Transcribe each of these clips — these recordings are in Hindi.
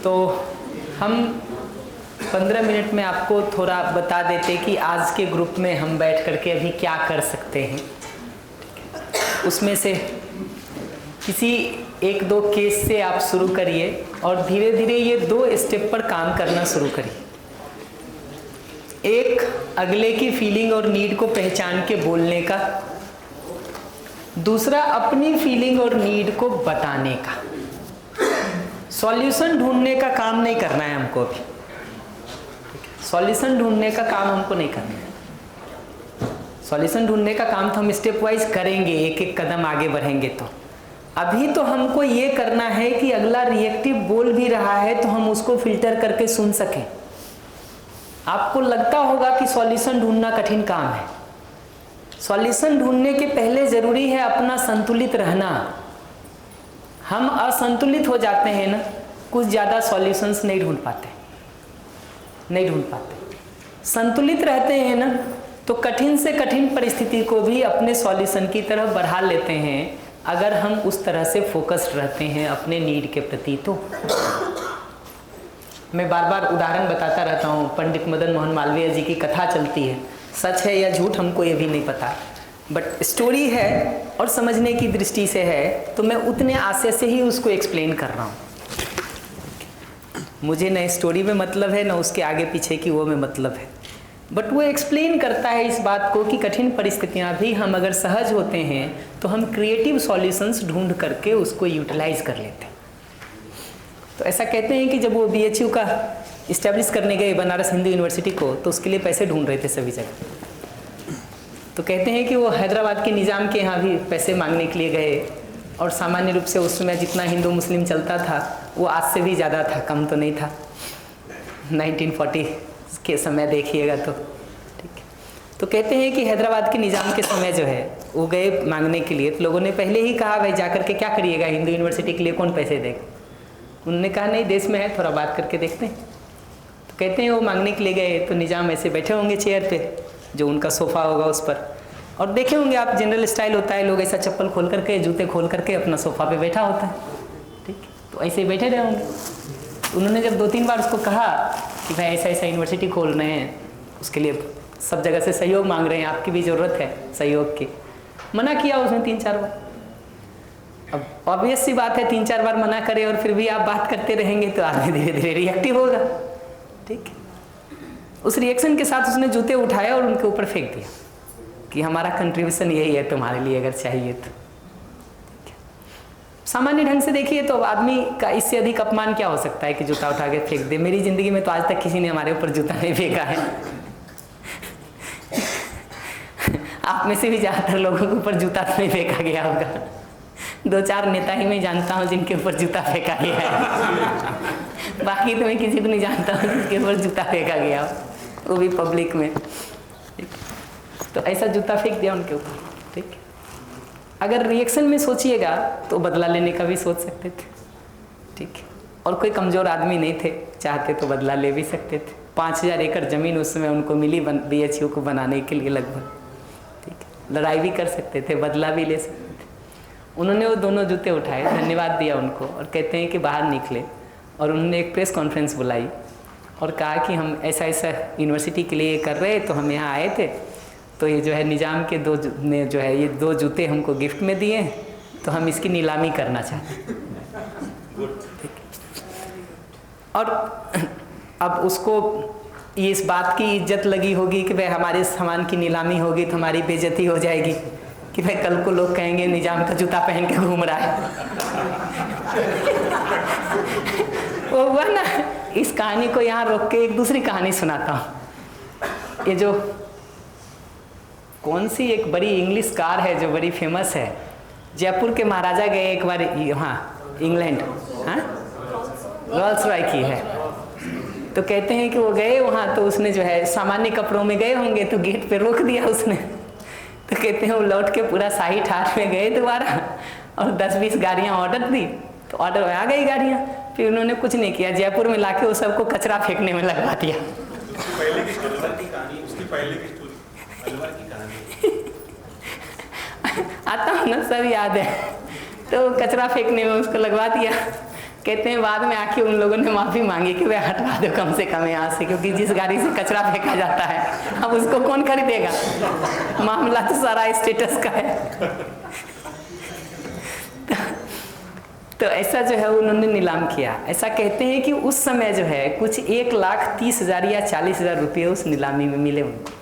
तो हम 15 मिनट में आपको थोड़ा बता देते कि आज के ग्रुप में हम बैठ करके अभी क्या कर सकते हैं। उसमें से किसी एक दो केस से आप शुरू करिए और धीरे धीरे ये 2 स्टेप पर काम करना शुरू करिए। एक, अगले की फीलिंग और नीड को पहचान के बोलने का। दूसरा, अपनी फीलिंग और नीड को बताने का। सॉल्यूशन ढूंढने का काम नहीं करना है हमको अभी। सॉल्यूशन ढूंढने का काम हमको नहीं करना है। सॉल्यूशन ढूंढने का काम तो हम स्टेप वाइज करेंगे, एक एक कदम आगे बढ़ेंगे। तो अभी तो हमको ये करना है कि अगला रिएक्टिव बोल भी रहा है तो हम उसको फिल्टर करके सुन सकें। आपको लगता होगा कि सॉल्यूशन ढूंढना कठिन काम है। सॉल्यूशन ढूंढने के पहले जरूरी है अपना संतुलित रहना। हम असंतुलित हो जाते हैं ना, कुछ ज़्यादा सॉल्यूशंस नहीं ढूंढ पाते। संतुलित रहते हैं ना तो कठिन से कठिन परिस्थिति को भी अपने सॉल्यूशन की तरफ बढ़ा लेते हैं, अगर हम उस तरह से फोकस्ड रहते हैं अपने नीड के प्रति। तो मैं बार बार उदाहरण बताता रहता हूँ। पंडित मदन मोहन मालवीय जी की कथा चलती है, सच है या झूठ हमको ये भी नहीं पता, बट स्टोरी है और समझने की दृष्टि से है, तो मैं उतने आशय से ही उसको एक्सप्लेन कर रहा हूँ। मुझे न स्टोरी में मतलब है, न उसके आगे पीछे की वो में मतलब है, बट वो एक्सप्लेन करता है इस बात को कि कठिन परिस्थितियाँ भी हम अगर सहज होते हैं तो हम क्रिएटिव सॉल्यूशंस ढूंढ करके उसको यूटिलाइज कर लेते हैं। तो ऐसा कहते हैं कि जब वो BHU का इस्टेब्लिश करने गए बनारस हिंदू यूनिवर्सिटी को, तो उसके लिए पैसे ढूंढ रहे थे सभी जगह। तो कहते हैं कि वो हैदराबाद के निज़ाम के यहाँ भी पैसे मांगने के लिए गए, और सामान्य रूप से उस समय जितना हिंदू मुस्लिम चलता था वो आज से भी ज़्यादा था, कम तो नहीं था। 1940 के समय देखिएगा तो ठीक है। तो कहते हैं कि हैदराबाद के निज़ाम के समय जो है वो गए मांगने के लिए, तो लोगों ने पहले ही कहा भाई जा करके क्या करिएगा, हिंदू यूनिवर्सिटी के लिए कौन पैसे देगा। उन्होंने कहा नहीं, देश में है, थोड़ा बात करके देखते हैं। तो कहते हैं वो मांगने के लिए गए तो निज़ाम ऐसे बैठे होंगे चेयर पे, जो उनका सोफ़ा होगा उस पर, और देखे होंगे आप जनरल स्टाइल होता है, लोग ऐसा चप्पल खोल करके जूते खोल करके अपना सोफ़ा पे बैठा होता है, ठीक। तो ऐसे ही बैठे रहे होंगे। उन्होंने जब 2-3 बार उसको कहा कि भाई ऐसा ऐसा यूनिवर्सिटी खोल रहे हैं, उसके लिए सब जगह से सहयोग मांग रहे हैं, आपकी भी ज़रूरत है सहयोग की, मना किया उसने 3-4 बार। अब ऑब्वियस सी बात है, 3-4 बार मना करे और फिर भी आप बात करते रहेंगे तो आदमी धीरे धीरे रिएक्टिव होगा, ठीक। उस रिएक्शन के साथ उसने जूते उठाया और उनके ऊपर फेंक दिया कि हमारा कंट्रीब्यूशन यही है तुम्हारे लिए, अगर चाहिए तो। सामान्य ढंग से देखिए तो आदमी का इससे अधिक अपमान क्या हो सकता है कि जूता उठा के फेंक दे। मेरी ज़िंदगी में तो आज तक किसी ने हमारे ऊपर जूता नहीं फेंका है। आप में से भी ज़्यादातर लोगों के ऊपर जूता तो नहीं फेंका गया होगा। 2-4 नेता ही मैं जानता हूँ जिनके ऊपर जूता फेंका गया है, बाकी तो मैं किसी को नहीं जानता हूँ जिसके ऊपर जूता फेंका गया हो, वो भी पब्लिक में। तो ऐसा जूता फेंक दिया उनके ऊपर, ठीक। अगर रिएक्शन में सोचिएगा तो बदला लेने का भी सोच सकते थे, ठीक। और कोई कमज़ोर आदमी नहीं थे, चाहते तो बदला ले भी सकते थे। 5000 एकड़ ज़मीन उस समय उनको मिली BHU को बनाने के लिए लगभग, ठीक। लड़ाई भी कर सकते थे, बदला भी ले सकते थे। उन्होंने वो दोनों जूते उठाए, धन्यवाद दिया उनको, और कहते हैं कि बाहर निकले और उन्होंने एक प्रेस कॉन्फ्रेंस बुलाई और कहा कि हम ऐसा ऐसा यूनिवर्सिटी के लिए कर रहे, तो हम यहाँ आए थे, तो ये जो है निज़ाम के ने जो है ये 2 जूते हमको गिफ्ट में दिए, तो हम इसकी नीलामी करना चाहते हैं। और अब उसको ये इस बात की इज्जत लगी होगी कि भाई हमारे सामान की नीलामी होगी तो हमारी बेइज्जती हो जाएगी, कि भाई कल को लोग कहेंगे निज़ाम का जूता पहन के घूम रहा है। वो हुआ ना। इस कहानी को यहाँ रोक के एक दूसरी कहानी सुनाता हूँ। ये जो कौन सी एक बड़ी इंग्लिश कार है जो बड़ी फेमस है, जयपुर के महाराजा गए एक बार यहाँ इंग्लैंड, हाँ रोल्स रॉय की है। तो कहते हैं कि वो गए वहाँ, तो उसने जो है सामान्य कपड़ों में गए होंगे तो गेट पे रोक दिया उसने। तो कहते हैं वो लौट के पूरा शाही ठाठ में गए दोबारा और 10-20 गाड़ियाँ ऑर्डर दी, तो ऑर्डर आ गई गाड़ियाँ। फिर उन्होंने कुछ नहीं किया, जयपुर में लाके वो सबको कचरा फेंकने में लगवा दिया। आता हूँ ना, सब याद है। तो कचरा फेंकने में उसको लगवा दिया। कहते हैं बाद में आके उन लोगों ने माफ़ी मांगी कि वे हटवा दो कम से कम यहाँ से, क्योंकि जिस गाड़ी से कचरा फेंका जाता है अब उसको कौन खरीदेगा, मामला तो सारा स्टेटस का है। तो ऐसा जो है उन्होंने नीलाम किया। ऐसा कहते हैं कि उस समय जो है कुछ 1,30,000 या 40,000 रुपये उस नीलामी में मिले उनको,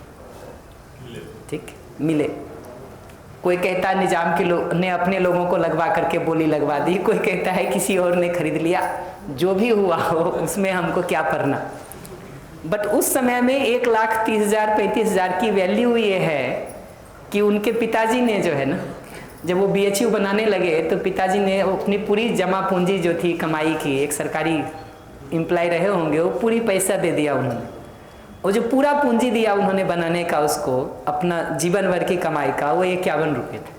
ठीक मिले। कोई कहता है निजाम के लोग ने अपने लोगों को लगवा करके बोली लगवा दी, कोई कहता है किसी और ने खरीद लिया, जो भी हुआ हो उसमें हमको क्या पड़ना। बट उस समय में 1,30,000 35,000 की वैल्यू ये है कि उनके पिताजी ने जो है ना, जब वो BHU बनाने लगे तो पिताजी ने अपनी पूरी जमा पूंजी जो थी कमाई की, एक सरकारी एम्प्लॉय रहे होंगे, वो पूरी पैसा दे दिया उन्होंने। वो जो पूरा पूंजी दिया उन्होंने बनाने का, उसको अपना जीवन भर की कमाई का, वो 51 रुपये थे।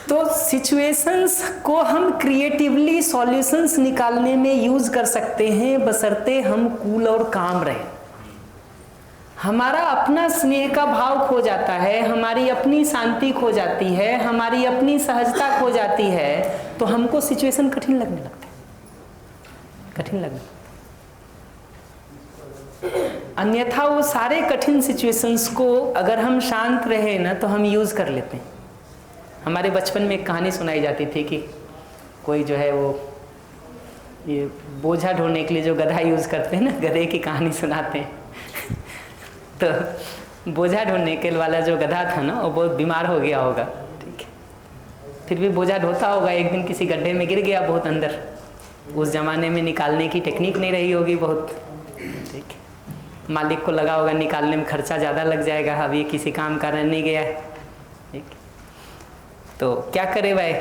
तो सिचुएशंस को हम क्रिएटिवली सॉल्यूशंस निकालने में यूज कर सकते हैं, बशर्ते हम कूल और काम रहें। हमारा अपना स्नेह का भाव खो जाता है, हमारी अपनी शांति खो जाती है, हमारी अपनी सहजता खो जाती है, तो हमको सिचुएशन कठिन लगने लगता है, कठिन लगने। अन्यथा वो सारे कठिन सिचुएशंस को अगर हम शांत रहे ना तो हम यूज कर लेते हैं। हमारे बचपन में एक कहानी सुनाई जाती थी कि कोई जो है वो ये बोझा ढोने के लिए जो गधा यूज करते हैं ना, गधे की कहानी सुनाते हैं। तो बोझा ढोने के वाला जो गधा था ना, वो बहुत बीमार हो गया होगा, ठीक है। फिर भी बोझा ढोता होगा, एक दिन किसी गड्ढे में गिर गया बहुत अंदर। उस जमाने में निकालने की टेक्निक नहीं रही होगी बहुत, ठीक है। मालिक को लगा होगा निकालने में खर्चा ज़्यादा लग जाएगा, अब ये किसी काम का नहीं गया है, ठीक। तो क्या करे भाई,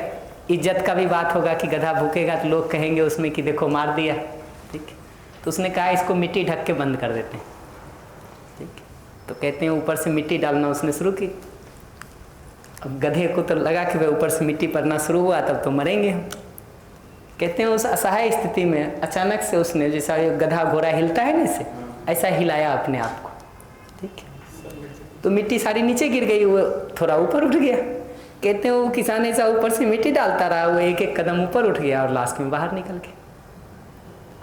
इज्जत का भी बात होगा कि गधा भूखेगा तो लोग कहेंगे उसमें कि देखो मार दिया, ठीक। तो उसने कहा इसको मिट्टी ढक के बंद कर देते हैं, ठीक। तो कहते हैं ऊपर से मिट्टी डालना उसने शुरू की। अब गधे को तो लगा कि भाई ऊपर से मिट्टी पड़ना शुरू हुआ तब तो मरेंगे हम। कहते हैं उस असहाय स्थिति में अचानक से उसने, जैसा गधा घोड़ा हिलता है ना, इसे ऐसा हिलाया अपने आप को, ठीक है। तो मिट्टी सारी नीचे गिर गई, वो थोड़ा ऊपर उठ गया। कहते हैं वो किसान ऐसा ऊपर से मिट्टी डालता रहा, वो एक एक कदम ऊपर उठ गया और लास्ट में बाहर निकल गया।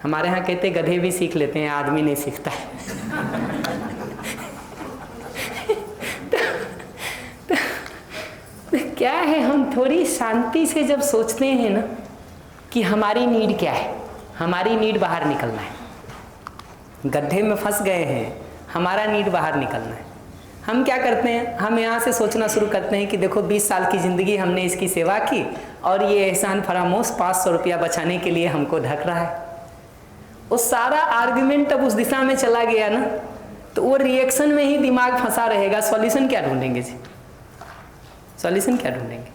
हमारे यहाँ कहते हैं गधे भी सीख लेते हैं, आदमी नहीं सीखता है। तो क्या है, हम थोड़ी शांति से जब सोचते हैं ना कि हमारी नीड क्या है, हमारी नीड बाहर निकलना है, गड्ढे में फंस गए हैं, हमारा नीड बाहर निकलना है। हम क्या करते हैं, हम यहाँ से सोचना शुरू करते हैं कि देखो 20 साल की ज़िंदगी हमने इसकी सेवा की और ये एहसान फरामोश 500 रुपया बचाने के लिए हमको ढक रहा है। वो सारा आर्ग्यूमेंट अब उस दिशा में चला गया ना, तो वो रिएक्शन में ही दिमाग फंसा रहेगा। सॉल्यूशन क्या ढूंढेंगे जी, सॉल्यूशन क्या ढूंढेंगे?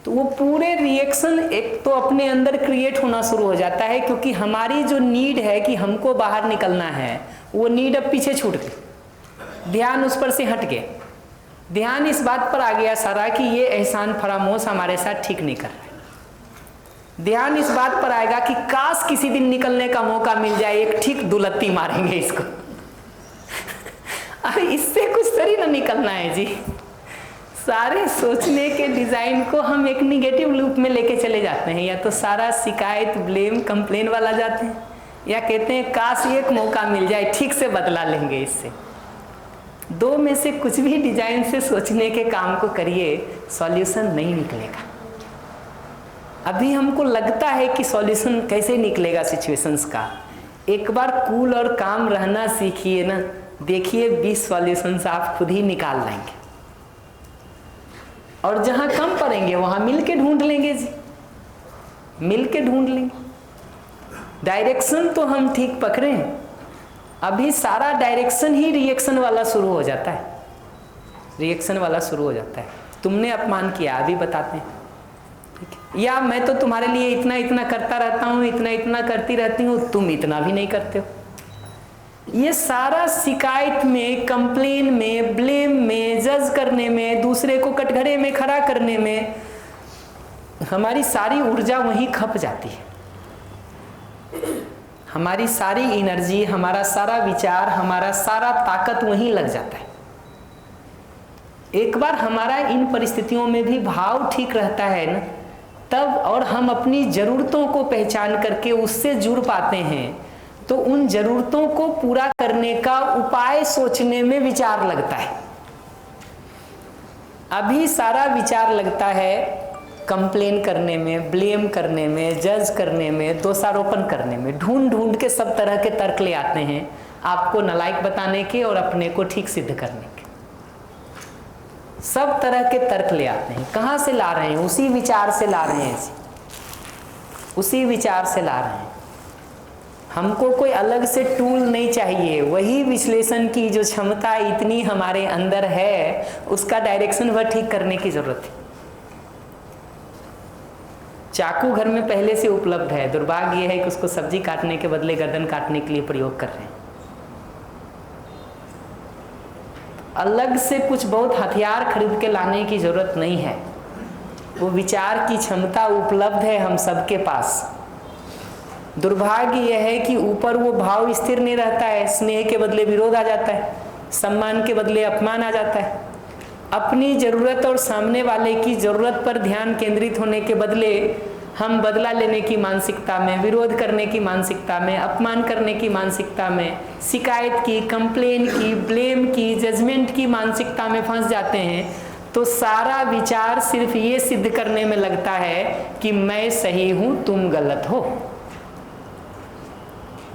तो वो पूरे रिएक्शन एक तो अपने अंदर क्रिएट होना शुरू हो जाता है, क्योंकि हमारी जो नीड है कि हमको बाहर निकलना है, वो नीड अब पीछे छूट गई, ध्यान उस पर से हट गया। ध्यान इस बात पर आ गया सारा कि ये एहसान फरामोश हमारे साथ ठीक नहीं कर रहा है। ध्यान इस बात पर आएगा कि काश किसी दिन निकलने का मौका मिल जाए, एक ठीक दुलत्ती मारेंगे इसको। अरे इससे कुछ थोड़ी ना निकलना है जी। सारे सोचने के डिजाइन को हम एक निगेटिव लूप में लेके चले जाते हैं, या तो सारा शिकायत ब्लेम कंप्लेन वाला जाते हैं, या कहते हैं काश एक मौका मिल जाए ठीक से बदला लेंगे इससे। दो में से कुछ भी डिजाइन से सोचने के काम को करिए, सॉल्यूशन नहीं निकलेगा। अभी हमको लगता है कि सॉल्यूशन कैसे निकलेगा सिचुएशंस का। एक बार कूल और काम रहना सीखिए ना, देखिए 20 सॉल्यूशंस आप खुद ही निकाल लाएंगे। और जहां कम पड़ेंगे वहां मिल के ढूंढ लेंगे जी, मिल के ढूंढ लेंगे। डायरेक्शन तो हम ठीक पकड़े हैं, अभी सारा डायरेक्शन ही रिएक्शन वाला शुरू हो जाता है, रिएक्शन वाला शुरू हो जाता है। तुमने अपमान किया, अभी बताते हैं, ठीक है? या मैं तो तुम्हारे लिए इतना इतना करता रहता हूँ, इतना इतना करती रहती हूँ, तुम इतना भी नहीं करते हो। ये सारा शिकायत में, कंप्लेन में, ब्लेम में, जज करने में, दूसरे को कटघरे में खड़ा करने में हमारी सारी ऊर्जा वहीं खप जाती है। हमारी सारी एनर्जी, हमारा सारा विचार, हमारा सारा ताकत वहीं लग जाता है। एक बार हमारा इन परिस्थितियों में भी भाव ठीक रहता है ना, तब और हम अपनी ज़रूरतों को पहचान करके उससे जुड़ पाते हैं, तो उन ज़रूरतों को पूरा करने का उपाय सोचने में विचार लगता है। अभी सारा विचार लगता है कंप्लेन करने में, ब्लेम करने में, जज करने में, दोषारोपण करने में। ढूंढ ढूंढ के सब तरह के तर्क ले आते हैं, आपको नालायक बताने के और अपने को ठीक सिद्ध करने के। सब तरह के तर्क ले आते हैं। कहाँ से ला रहे हैं? उसी विचार से ला रहे हैं, उसी विचार से ला रहे हैं। हमको कोई अलग से टूल नहीं चाहिए, वही विश्लेषण की जो क्षमता इतनी हमारे अंदर है, उसका डायरेक्शन वह ठीक करने की जरूरत है। चाकू घर में पहले से उपलब्ध है, दुर्भाग्य यह है कि उसको सब्जी काटने के बदले गर्दन काटने के लिए प्रयोग कर रहे हैं। अलग से कुछ बहुत हथियार खरीद के लाने की जरूरत नहीं है, वो विचार की क्षमता उपलब्ध है हम सबके पास। दुर्भाग्य यह है कि ऊपर वो भाव स्थिर नहीं रहता है, स्नेह के बदले विरोध आ जाता है, सम्मान के बदले अपमान आ जाता है। अपनी ज़रूरत और सामने वाले की ज़रूरत पर ध्यान केंद्रित होने के बदले हम बदला लेने की मानसिकता में, विरोध करने की मानसिकता में, अपमान करने की मानसिकता में, शिकायत की, कंप्लेन की, ब्लेम की, जजमेंट की मानसिकता में फंस जाते हैं। तो सारा विचार सिर्फ ये सिद्ध करने में लगता है कि मैं सही हूँ, तुम गलत हो।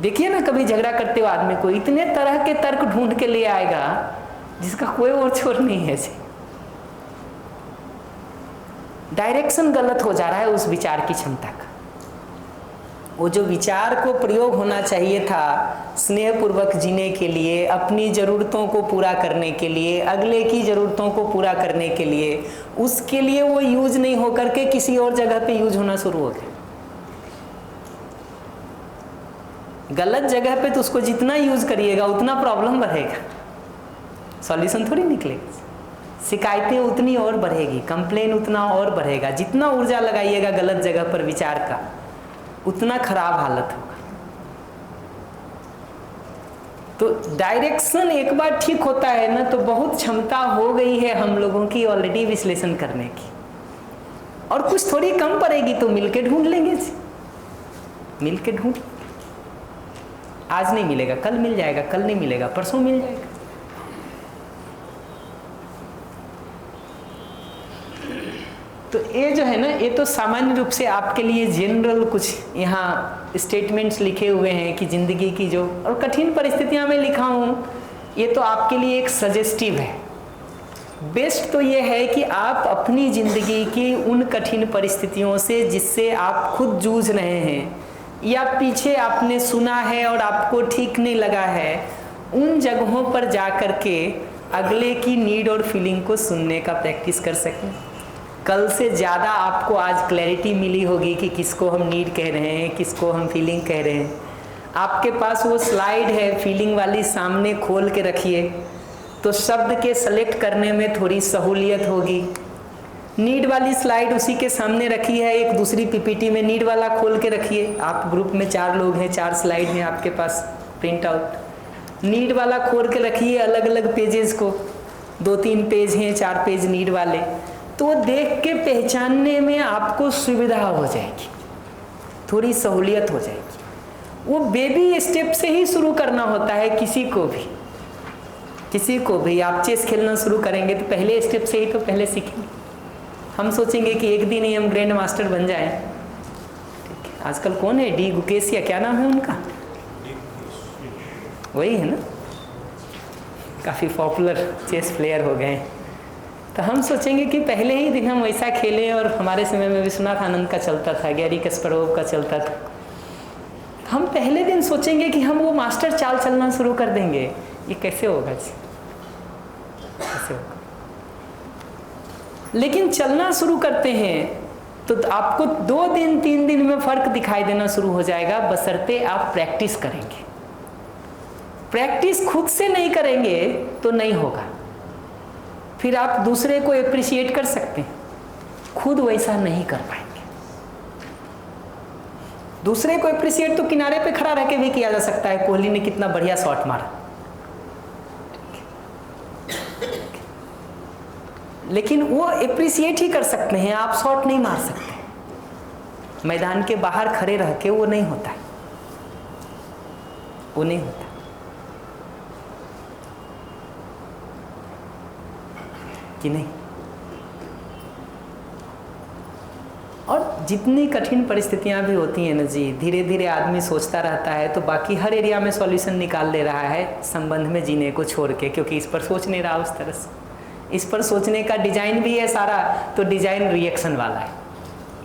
देखिए ना, कभी झगड़ा करते हो आदमी को इतने तरह के तर्क ढूंढ के ले आएगा जिसका कोई और छोर नहीं है। डायरेक्शन गलत हो जा रहा है उस विचार की क्षमता का। वो जो विचार को प्रयोग होना चाहिए था स्नेहपूर्वक जीने के लिए, अपनी ज़रूरतों को पूरा करने के लिए, अगले की ज़रूरतों को पूरा करने के लिए, उसके लिए वो यूज नहीं होकर के किसी और जगह पे यूज होना शुरू हो गया। गलत जगह पे तो उसको जितना यूज करिएगा उतना प्रॉब्लम बढ़ेगा, सॉल्यूशन थोड़ी निकलेगा। शिकायतें उतनी और बढ़ेगी, कंप्लेन उतना और बढ़ेगा। जितना ऊर्जा लगाइएगा गलत जगह पर विचार का, उतना खराब हालत होगा। तो डायरेक्शन एक बार ठीक होता है ना, तो बहुत क्षमता हो गई है हम लोगों की ऑलरेडी विश्लेषण करने की, और कुछ थोड़ी कम पड़ेगी तो मिलके ढूंढ लेंगे, मिलके ढूंढ। आज नहीं मिलेगा, कल मिल जाएगा, कल नहीं मिलेगा, परसों मिल जाएगा। तो ये जो है ना, ये तो सामान्य रूप से आपके लिए जनरल कुछ यहाँ स्टेटमेंट्स लिखे हुए हैं कि जिंदगी की जो और कठिन परिस्थितियां में लिखा हूँ, ये तो आपके लिए एक सजेस्टिव है। बेस्ट तो ये है कि आप अपनी ज़िंदगी की उन कठिन परिस्थितियों से जिससे आप खुद जूझ रहे हैं या पीछे आपने सुना है और आपको ठीक नहीं लगा है, उन जगहों पर जा कर के अगले की नीड और फीलिंग को सुनने का प्रैक्टिस कर सकें। कल से ज़्यादा आपको आज क्लैरिटी मिली होगी कि किसको हम नीड कह रहे हैं, किसको हम फीलिंग कह रहे हैं। आपके पास वो स्लाइड है फीलिंग वाली, सामने खोल के रखिए तो शब्द के सेलेक्ट करने में थोड़ी सहूलियत होगी। नीड वाली स्लाइड उसी के सामने रखी है, एक दूसरी पीपीटी में नीड वाला खोल के रखिए। आप ग्रुप में 4 लोग हैं, 4 स्लाइड हैं आपके पास प्रिंट आउट। नीड वाला खोल के रखिए अलग अलग पेजेस को, 2-3 पेज हैं, 4 पेज नीड वाले। तो देख के पहचानने में आपको सुविधा हो जाएगी, थोड़ी सहूलियत हो जाएगी। वो बेबी स्टेप से ही शुरू करना होता है किसी को भी। किसी को भी आप चेस खेलना शुरू करेंगे तो पहले स्टेप से ही तो पहले सीखेंगे। हम सोचेंगे कि एक दिन ही हम ग्रैंड मास्टर बन जाएं। ठीक है, आजकल कौन है, डी गुकेश या क्या नाम है उनका, वही है ना, काफ़ी पॉपुलर चेस प्लेयर हो गए। तो हम सोचेंगे कि पहले ही दिन हम वैसा खेलें, और हमारे समय में विश्वनाथ आनंद का चलता था, गैरी कस्परोव का चलता था। हम पहले दिन सोचेंगे कि हम वो मास्टर चाल चलना शुरू कर देंगे। ये कैसे होगा जी, कैसे होगा? लेकिन चलना शुरू करते हैं तो आपको 2 दिन 3 दिन में फ़र्क दिखाई देना शुरू हो जाएगा, बशर्ते आप प्रैक्टिस करेंगे। प्रैक्टिस खुद से नहीं करेंगे तो नहीं होगा। फिर आप दूसरे को एप्रिशिएट कर सकते हैं, खुद वैसा नहीं कर पाएंगे। दूसरे को एप्रिशिएट तो किनारे पे खड़ा रह के भी किया जा सकता है। कोहली ने कितना बढ़िया शॉट मारा, लेकिन वो अप्रिसिएट ही कर सकते हैं, आप शॉट नहीं मार सकते। मैदान के बाहर खड़े रह के वो नहीं होता है, वो नहीं होता। कि नहीं। और जितनी कठिन परिस्थितियां भी होती हैं ना जी, धीरे धीरे आदमी सोचता रहता है तो बाकी हर एरिया में सॉल्यूशन निकाल ले रहा है संबंध में जीने को छोड़ के, क्योंकि इस पर सोच नहीं रहा उस तरह से। इस पर सोचने का डिजाइन भी है सारा, तो डिजाइन रिएक्शन वाला है,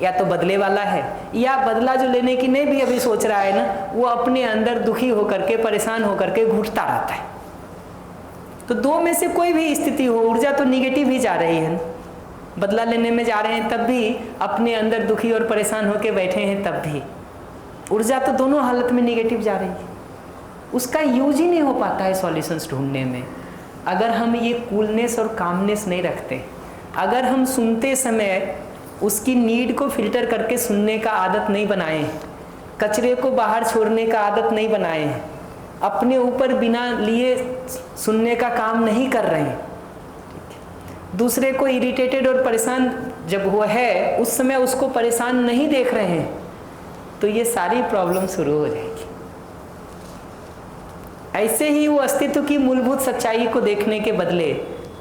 या तो बदले वाला है, या बदला जो लेने की नहीं भी अभी सोच रहा है ना, वो अपने अंदर दुखी होकर के, परेशान होकर के घुटता रहता है। तो दो में से कोई भी स्थिति हो, ऊर्जा तो निगेटिव ही जा रही है ना। बदला लेने में जा रहे हैं तब भी अपने अंदर दुखी और परेशान होकर बैठे हैं तब भी ऊर्जा तो दोनों हालत में निगेटिव जा रही है। उसका यूज ही नहीं हो पाता है सॉल्यूशंस ढूंढने में। अगर हम ये कूलनेस और कामनेस नहीं रखते, अगर हम सुनते समय उसकी नीड को फिल्टर करके सुनने का आदत नहीं बनाए, कचरे को बाहर छोड़ने का आदत नहीं बनाए, अपने ऊपर बिना लिए सुनने का काम नहीं कर रहे हैं, दूसरे को इरिटेटेड और परेशान जब वो है उस समय उसको परेशान नहीं देख रहे हैं, तो ये सारी प्रॉब्लम शुरू हो जाएगी। ऐसे ही वो अस्तित्व की मूलभूत सच्चाई को देखने के बदले,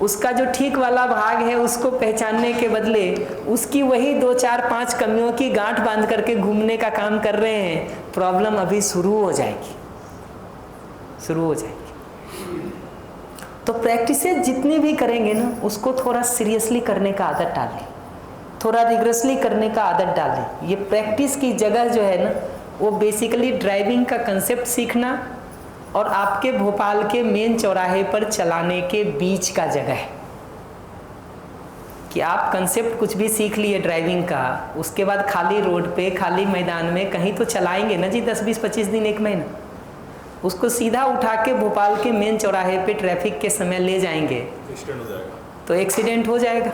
उसका जो ठीक वाला भाग है उसको पहचानने के बदले, उसकी वही 2 4 5 कमियों की गांठ बांध करके घूमने का काम कर रहे हैं, प्रॉब्लम अभी शुरू हो जाएगी, शुरू हो जाएगी। तो प्रैक्टिसेस जितनी भी करेंगे ना, उसको थोड़ा सीरियसली करने का आदत डालें, थोड़ा रिग्रेसली करने का आदत डालें। ये प्रैक्टिस की जगह जो है ना, वो बेसिकली ड्राइविंग का कंसेप्ट सीखना और आपके भोपाल के मेन चौराहे पर चलाने के बीच का जगह है। कि आप कंसेप्ट कुछ भी सीख लिए ड्राइविंग का, उसके बाद खाली रोड पे, खाली मैदान में कहीं तो चलाएंगे ना जी, 10 20 25 दिन, 1 महीना। उसको सीधा उठा के भोपाल के मेन चौराहे पे ट्रैफिक के समय ले जाएंगे, एक्सीडेंट हो जाएगा, तो एक्सीडेंट हो जाएगा।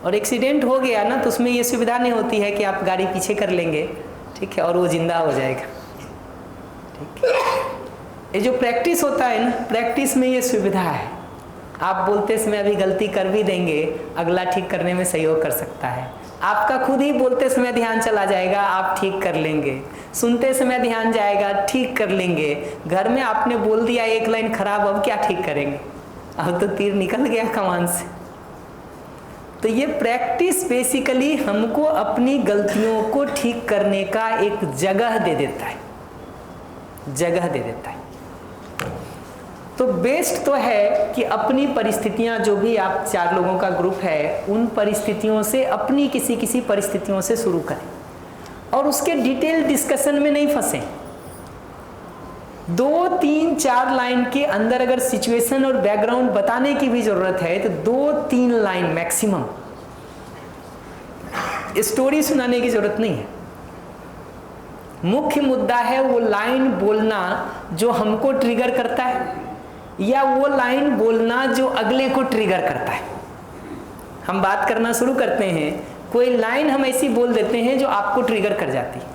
और एक्सीडेंट हो गया ना, तो उसमें ये सुविधा नहीं होती है कि आप गाड़ी पीछे कर लेंगे, ठीक है, और वो जिंदा हो जाएगा। ठीक है, ये जो प्रैक्टिस होता है ना, प्रैक्टिस में ये सुविधा है। आप बोलते समय अभी गलती कर भी देंगे, अगला ठीक करने में सहयोग कर सकता है। आपका खुद ही बोलते समय ध्यान चला जाएगा, आप ठीक कर लेंगे। सुनते समय ध्यान जाएगा, ठीक कर लेंगे। घर में आपने बोल दिया 1 लाइन खराब, अब क्या ठीक करेंगे, अब तो तीर निकल गया कमान से। तो ये प्रैक्टिस बेसिकली हमको अपनी गलतियों को ठीक करने का एक जगह दे देता है, जगह दे देता है। तो बेस्ट तो है कि अपनी परिस्थितियां, जो भी आप 4 लोगों का ग्रुप है, उन परिस्थितियों से, अपनी किसी परिस्थितियों से शुरू करें और उसके डिटेल डिस्कशन में नहीं फंसें। 2 3 4 लाइन के अंदर अगर सिचुएशन और बैकग्राउंड बताने की भी जरूरत है तो 2 3 लाइन मैक्सिमम, स्टोरी सुनाने की जरूरत नहीं है। मुख्य मुद्दा है वो लाइन बोलना जो हमको ट्रिगर करता है, या वो लाइन बोलना जो अगले को ट्रिगर करता है। हम बात करना शुरू करते हैं, कोई लाइन हम ऐसी बोल देते हैं जो आपको ट्रिगर कर जाती है,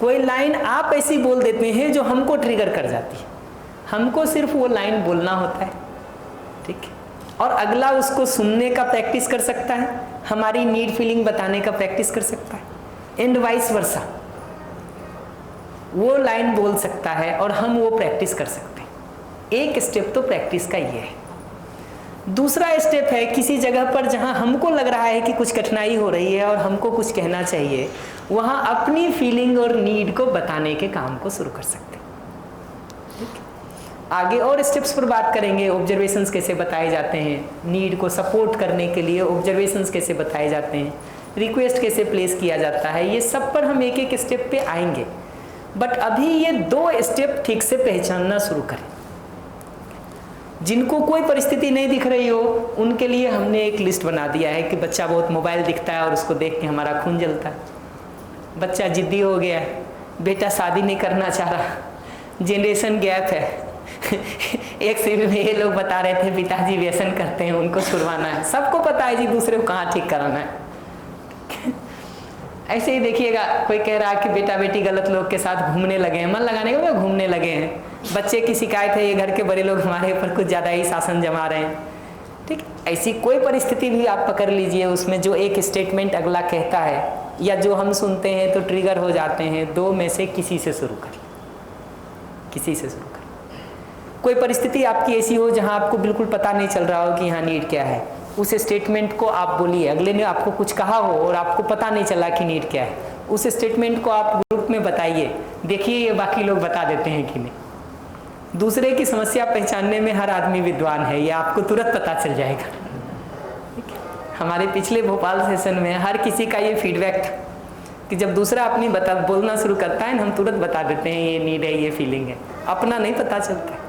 कोई लाइन आप ऐसी बोल देते हैं जो हमको ट्रिगर कर जाती है। हमको सिर्फ वो लाइन बोलना होता है, ठीक है, और अगला उसको सुनने का प्रैक्टिस कर सकता है, हमारी नीड फीलिंग बताने का प्रैक्टिस कर सकता है, एंड वाइस वर्सा। वो लाइन बोल सकता है और हम वो प्रैक्टिस कर सकते हैं। एक स्टेप तो प्रैक्टिस का ये है। दूसरा स्टेप है, किसी जगह पर जहां हमको लग रहा है कि कुछ कठिनाई हो रही है और हमको कुछ कहना चाहिए, वहां अपनी फीलिंग और नीड को बताने के काम को शुरू कर सकते हैं। आगे और स्टेप्स पर बात करेंगे, ऑब्जर्वेशंस कैसे बताए जाते हैं, नीड को सपोर्ट करने के लिए ऑब्जर्वेशंस कैसे बताए जाते हैं, रिक्वेस्ट कैसे प्लेस किया जाता है, ये सब पर हम एक एक स्टेप पे आएंगे। बट अभी ये 2 स्टेप ठीक से पहचानना शुरू करें। जिनको कोई परिस्थिति नहीं दिख रही हो, उनके लिए हमने एक लिस्ट बना दिया है कि बच्चा बहुत मोबाइल दिखता है और उसको देख के हमारा खून जलता है, बच्चा जिद्दी हो गया है, बेटा शादी नहीं करना चाह रहा, जनरेशन गैप है। एक शिविर में ये लोग बता रहे थे पिताजी व्यसन करते हैं, उनको छुड़वाना है। सबको पता है जी दूसरे को कहाँ ठीक कराना है। ऐसे ही देखिएगा, कोई कह रहा है कि बेटा बेटी गलत लोग के साथ घूमने लगे हैं, मन लगाने के बाद घूमने लगे हैं। बच्चे की शिकायत है, ये घर के बड़े लोग हमारे ऊपर कुछ ज़्यादा ही शासन जमा रहे हैं, ठीक है। ऐसी कोई परिस्थिति भी आप पकड़ लीजिए, उसमें जो एक स्टेटमेंट अगला कहता है या जो हम सुनते हैं तो ट्रिगर हो जाते हैं, दो में से किसी से शुरू करिए, किसी से शुरू करिए। कोई परिस्थिति आपकी ऐसी हो जहां आपको बिल्कुल पता नहीं चल रहा हो कि यहाँ नीड क्या है, उस स्टेटमेंट को आप बोलिए। अगले ने आपको कुछ कहा हो और आपको पता नहीं चला कि नीड क्या है, उस स्टेटमेंट को आप ग्रुप में बताइए, देखिए ये बाकी लोग बता देते हैं कि नहीं। दूसरे की समस्या पहचानने में हर आदमी विद्वान है, ये आपको तुरंत पता चल जाएगा। हमारे पिछले भोपाल सेशन में हर किसी का ये फीडबैक था कि जब दूसरा अपनी बोलना शुरू करता है ना, हम तुरंत बता देते हैं ये नीड है, ये फीलिंग है। अपना नहीं पता चलता है,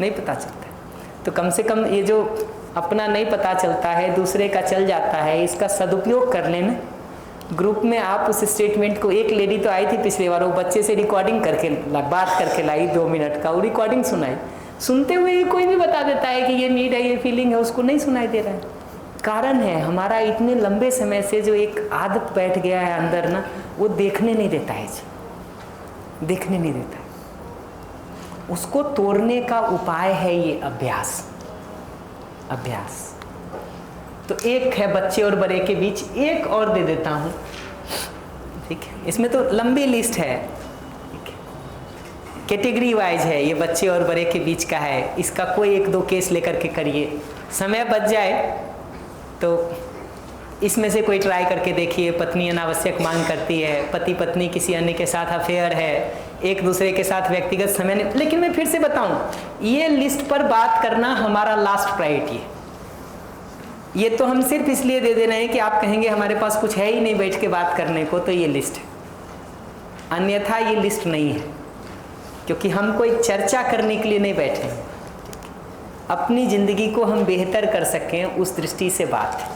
नहीं पता चलता है। तो कम से कम ये जो अपना नहीं पता चलता है, दूसरे का चल जाता है, इसका सदुपयोग कर लेना। ग्रुप में आप उस स्टेटमेंट को, एक लेडी तो आई थी पिछले बार, वो बच्चे से रिकॉर्डिंग करके बात करके लाई 2 मिनट का, वो रिकॉर्डिंग सुनाई। सुनते हुए ही कोई भी बता देता है कि ये नीड है, ये फीलिंग है, उसको नहीं सुनाई दे रहा है। कारण है हमारा इतने लंबे समय से जो एक आदत बैठ गया है अंदर ना, वो देखने नहीं देता है जी, देखने नहीं देता है। उसको तोड़ने का उपाय है ये अभ्यास, अभ्यास। तो एक है बच्चे और बड़े के बीच, एक और दे देता हूँ, ठीक है। इसमें तो लंबी लिस्ट है, कैटेगरी वाइज है, ये बच्चे और बड़े के बीच का है। इसका कोई 1-2 केस लेकर के करिए, समय बच जाए तो इसमें से कोई ट्राई करके देखिए। पत्नी अनावश्यक मांग करती है, पति पत्नी किसी अन्य के साथ अफेयर है, एक दूसरे के साथ व्यक्तिगत समय नहीं। लेकिन मैं फिर से बताऊं, ये लिस्ट पर बात करना हमारा लास्ट प्रायोरिटी है। ये तो हम सिर्फ इसलिए दे रहे हैं कि आप कहेंगे हमारे पास कुछ है ही नहीं बैठ के बात करने को, तो ये लिस्ट है। अन्यथा ये लिस्ट नहीं है, क्योंकि हम कोई चर्चा करने के लिए नहीं बैठे हैं। अपनी ज़िंदगी को हम बेहतर कर सकें उस दृष्टि से बात है।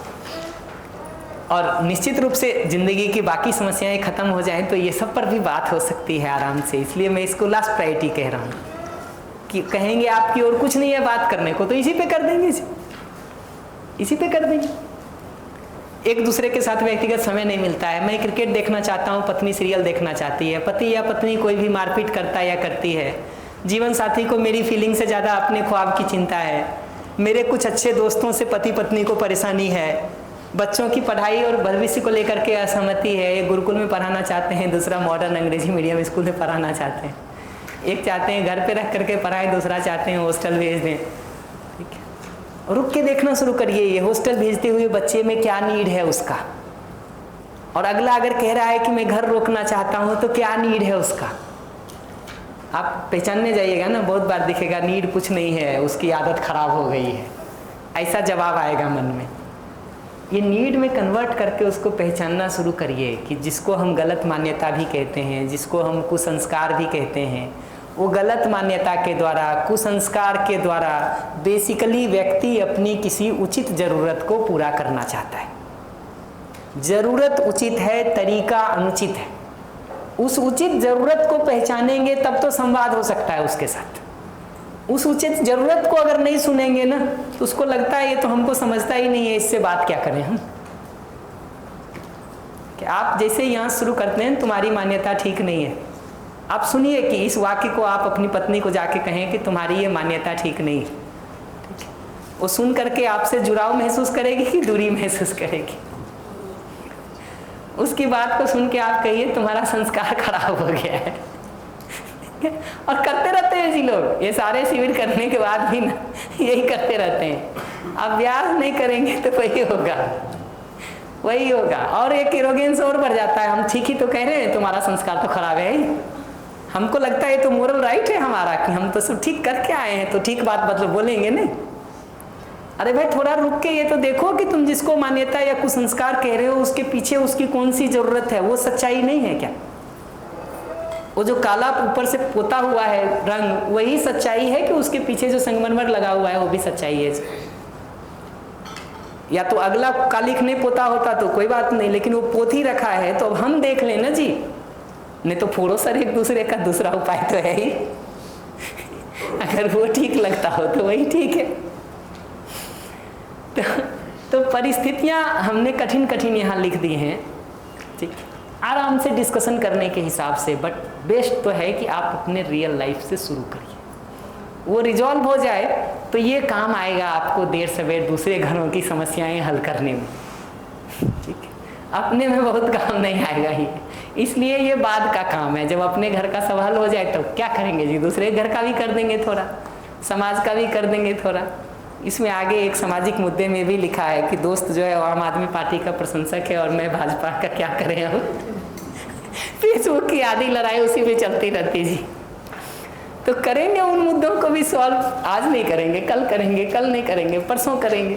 और निश्चित रूप से ज़िंदगी की बाकी समस्याएं ख़त्म हो जाएं तो ये सब पर भी बात हो सकती है आराम से। इसलिए मैं इसको लास्ट प्रायोरिटी कह रहा हूँ कि कहेंगे आपकी और कुछ नहीं है बात करने को, तो इसी पे कर देंगे, इसी पे कर देंगे। एक दूसरे के साथ व्यक्तिगत समय नहीं मिलता है। मैं क्रिकेट देखना चाहता हूँ, पत्नी सीरियल देखना चाहती है, पति या पत्नी कोई भी मारपीट करता या करती है, जीवन साथी को मेरी फीलिंग से ज़्यादा अपने ख्वाब की चिंता है, मेरे कुछ अच्छे दोस्तों से पति पत्नी को परेशानी है, बच्चों की पढ़ाई और भविष्य को लेकर के असहमति है। एक गुरुकुल में पढ़ाना चाहते हैं, दूसरा मॉडर्न अंग्रेजी मीडियम स्कूल में पढ़ाना चाहते हैं। एक चाहते हैं घर पे रख करके पढ़ाएं, दूसरा चाहते हैं हॉस्टल भेज दें। ठीक है, रुक के देखना शुरू करिए, ये हॉस्टल भेजते हुए बच्चे में क्या नीड है उसका। और अगला अगर कह रहा है कि मैं घर रोकना चाहता हूँ, तो क्या नीड है उसका। आप पहचानने जाइएगा ना, बहुत बार दिखेगा नीड कुछ नहीं है, उसकी आदत खराब हो गई है, ऐसा जवाब आएगा मन में। ये नीड में कन्वर्ट करके उसको पहचानना शुरू करिए कि जिसको हम गलत मान्यता भी कहते हैं, जिसको हम कुसंस्कार भी कहते हैं, वो गलत मान्यता के द्वारा, कुसंस्कार के द्वारा बेसिकली व्यक्ति अपनी किसी उचित ज़रूरत को पूरा करना चाहता है। ज़रूरत उचित है, तरीका अनुचित है। उस उचित ज़रूरत को पहचानेंगे तब तो संवाद हो सकता है उसके साथ। उस उचित ज़रूरत को अगर नहीं सुनेंगे ना, तो उसको लगता है ये तो हमको समझता ही नहीं है, इससे बात क्या करें हम। कि आप जैसे यहाँ शुरू करते हैं, तुम्हारी मान्यता ठीक नहीं है, आप सुनिए कि इस वाक्य को आप अपनी पत्नी को जाके कहें कि तुम्हारी ये मान्यता ठीक नहीं है। ठीक है, वो सुन करके आपसे जुड़ाव महसूस करेगी कि दूरी महसूस करेगी। उसकी बात को सुन के आप कहिए तुम्हारा संस्कार खराब हो गया है। और करते रहते हैं जी लोग, ये सारे शिविर करने के बाद भी ना यही करते रहते हैं। अभ्यास नहीं करेंगे तो वही होगा, वही होगा। और एक एरोगेंस और बढ़ जाता है, हम ठीक ही तो कह रहे हैं, तुम्हारा संस्कार तो खराब है। हमको लगता है तो मोरल राइट है हमारा कि हम तो सब ठीक करके आए हैं, तो ठीक बात मतलब बोलेंगे नहीं। अरे भाई थोड़ा रुक के ये तो देखो कि तुम जिसको मान्यता या कुसंस्कार कह रहे हो, उसके पीछे उसकी कौन सी जरूरत है, वो सच्चाई नहीं है क्या। वो जो काला ऊपर से पोता हुआ है रंग, वही सच्चाई है कि उसके पीछे जो संगमरमर लगा हुआ है वो भी सच्चाई है। या तो अगला कालिख नहीं पोता होता तो कोई बात नहीं, लेकिन वो पोत ही रखा है, तो अब हम देख लेना जी, नहीं तो फोड़ो सर एक दूसरे का, दूसरा उपाय तो है ही। अगर वो ठीक लगता हो तो वही ठीक है। तो परिस्थितियां हमने कठिन कठिन यहाँ लिख दी हैं, ठीक, आराम से डिस्कशन करने के हिसाब से। बट बेस्ट तो है कि आप अपने रियल लाइफ से शुरू करिए। वो रिजॉल्व हो जाए तो ये काम आएगा आपको देर सवेर दूसरे घरों की समस्याएं हल करने में, ठीक है। अपने में बहुत काम नहीं आएगा ही, इसलिए ये बाद का काम है। जब अपने घर का सवाल हो जाए तो क्या करेंगे जी, दूसरे घर का भी कर देंगे थोड़ा, समाज का भी कर देंगे थोड़ा। इसमें आगे एक सामाजिक मुद्दे में भी लिखा है कि दोस्त जो है वो आम आदमी पार्टी का प्रशंसक है और मैं भाजपा का, क्या करें हम। फेसबुक की आधी लड़ाई उसी में चलती रहती जी। तो करेंगे उन मुद्दों को भी सॉल्व, आज नहीं करेंगे, कल करेंगे, कल नहीं करेंगे, परसों करेंगे,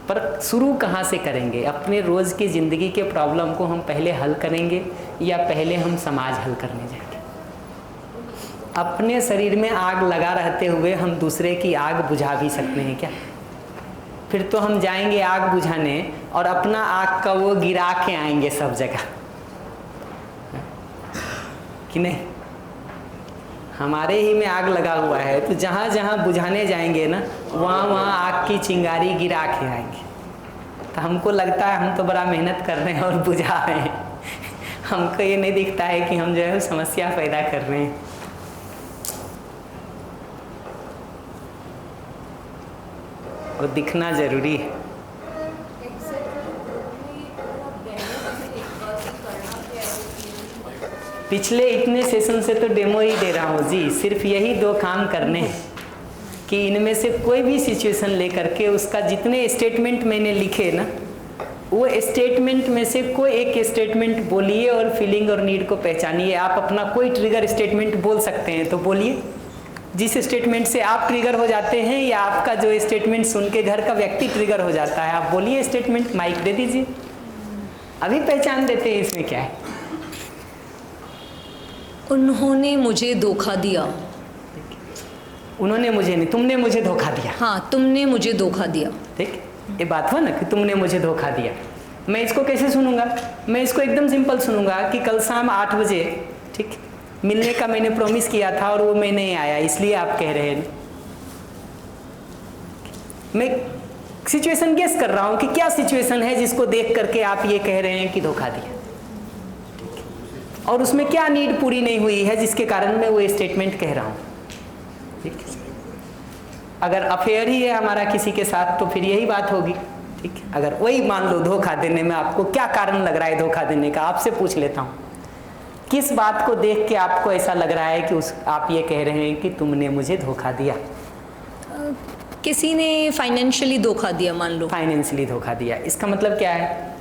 पर शुरू कहाँ से करेंगे? अपने रोज़ की ज़िंदगी के प्रॉब्लम को हम पहले हल करेंगे या पहले हम समाज हल करने जाएंगे? अपने शरीर में आग लगा रहते हुए हम दूसरे की आग बुझा भी सकते हैं क्या? फिर तो हम जाएंगे आग बुझाने और अपना आग का वो गिरा के आएंगे सब जगह, कि नहीं? हमारे ही में आग लगा हुआ है तो जहाँ जहाँ बुझाने जाएंगे ना, वहाँ वहाँ आग की चिंगारी गिरा के आएंगे। तो हमको लगता है हम तो बड़ा मेहनत कर रहे हैं और बुझा रहे हैं, हमको ये नहीं दिखता है कि हम जो है समस्या पैदा कर रहे हैं। और दिखना जरूरी है। पिछले इतने सेशन से तो डेमो ही दे रहा हूँ जी, सिर्फ यही 2 काम करने हैं कि इनमें से कोई भी सिचुएशन लेकर के उसका जितने स्टेटमेंट मैंने लिखे ना, वो स्टेटमेंट में से कोई एक स्टेटमेंट बोलिए और फीलिंग और नीड को पहचानिए। आप अपना कोई ट्रिगर स्टेटमेंट बोल सकते हैं तो बोलिए, जिस स्टेटमेंट से आप ट्रिगर हो जाते हैं या आपका जो स्टेटमेंट सुन के घर का व्यक्ति ट्रिगर हो जाता है, आप बोलिए स्टेटमेंट। माइक दे दीजिए, अभी पहचान देते हैं इसमें क्या है। उन्होंने मुझे धोखा दिया। उन्होंने मुझे नहीं, तुमने मुझे धोखा दिया। हाँ, तुमने मुझे धोखा दिया। ठीक, ये बात हुआ ना कि तुमने मुझे धोखा दिया। मैं इसको कैसे सुनूंगा? मैं इसको एकदम सिंपल सुनूंगा कि कल शाम 8 बजे, ठीक, मिलने का मैंने प्रॉमिस किया था और वो मैं नहीं आया, इसलिए आप कह रहे हैं। मैं सिचुएशन गेस कर रहा हूं कि क्या सिचुएशन है जिसको देख करके आप ये कह रहे हैं कि धोखा दिया, और उसमें क्या नीड पूरी नहीं हुई है जिसके कारण मैं वो स्टेटमेंट कह रहा हूं। ठीक, अगर अफेयर ही है हमारा किसी के साथ तो फिर यही बात होगी। ठीक, अगर वही मान लो धोखा देने में आपको क्या कारण लग रहा है धोखा देने का, आपसे पूछ लेता हूं, किस बात को देख के आपको ऐसा लग रहा है कि आप ये कह रहे हैं कि तुमने मुझे धोखा दिया? किसी ने फाइनेंशियली धोखा दिया, मान लो। फाइनेंशियली धोखा दिया, इसका मतलब क्या है?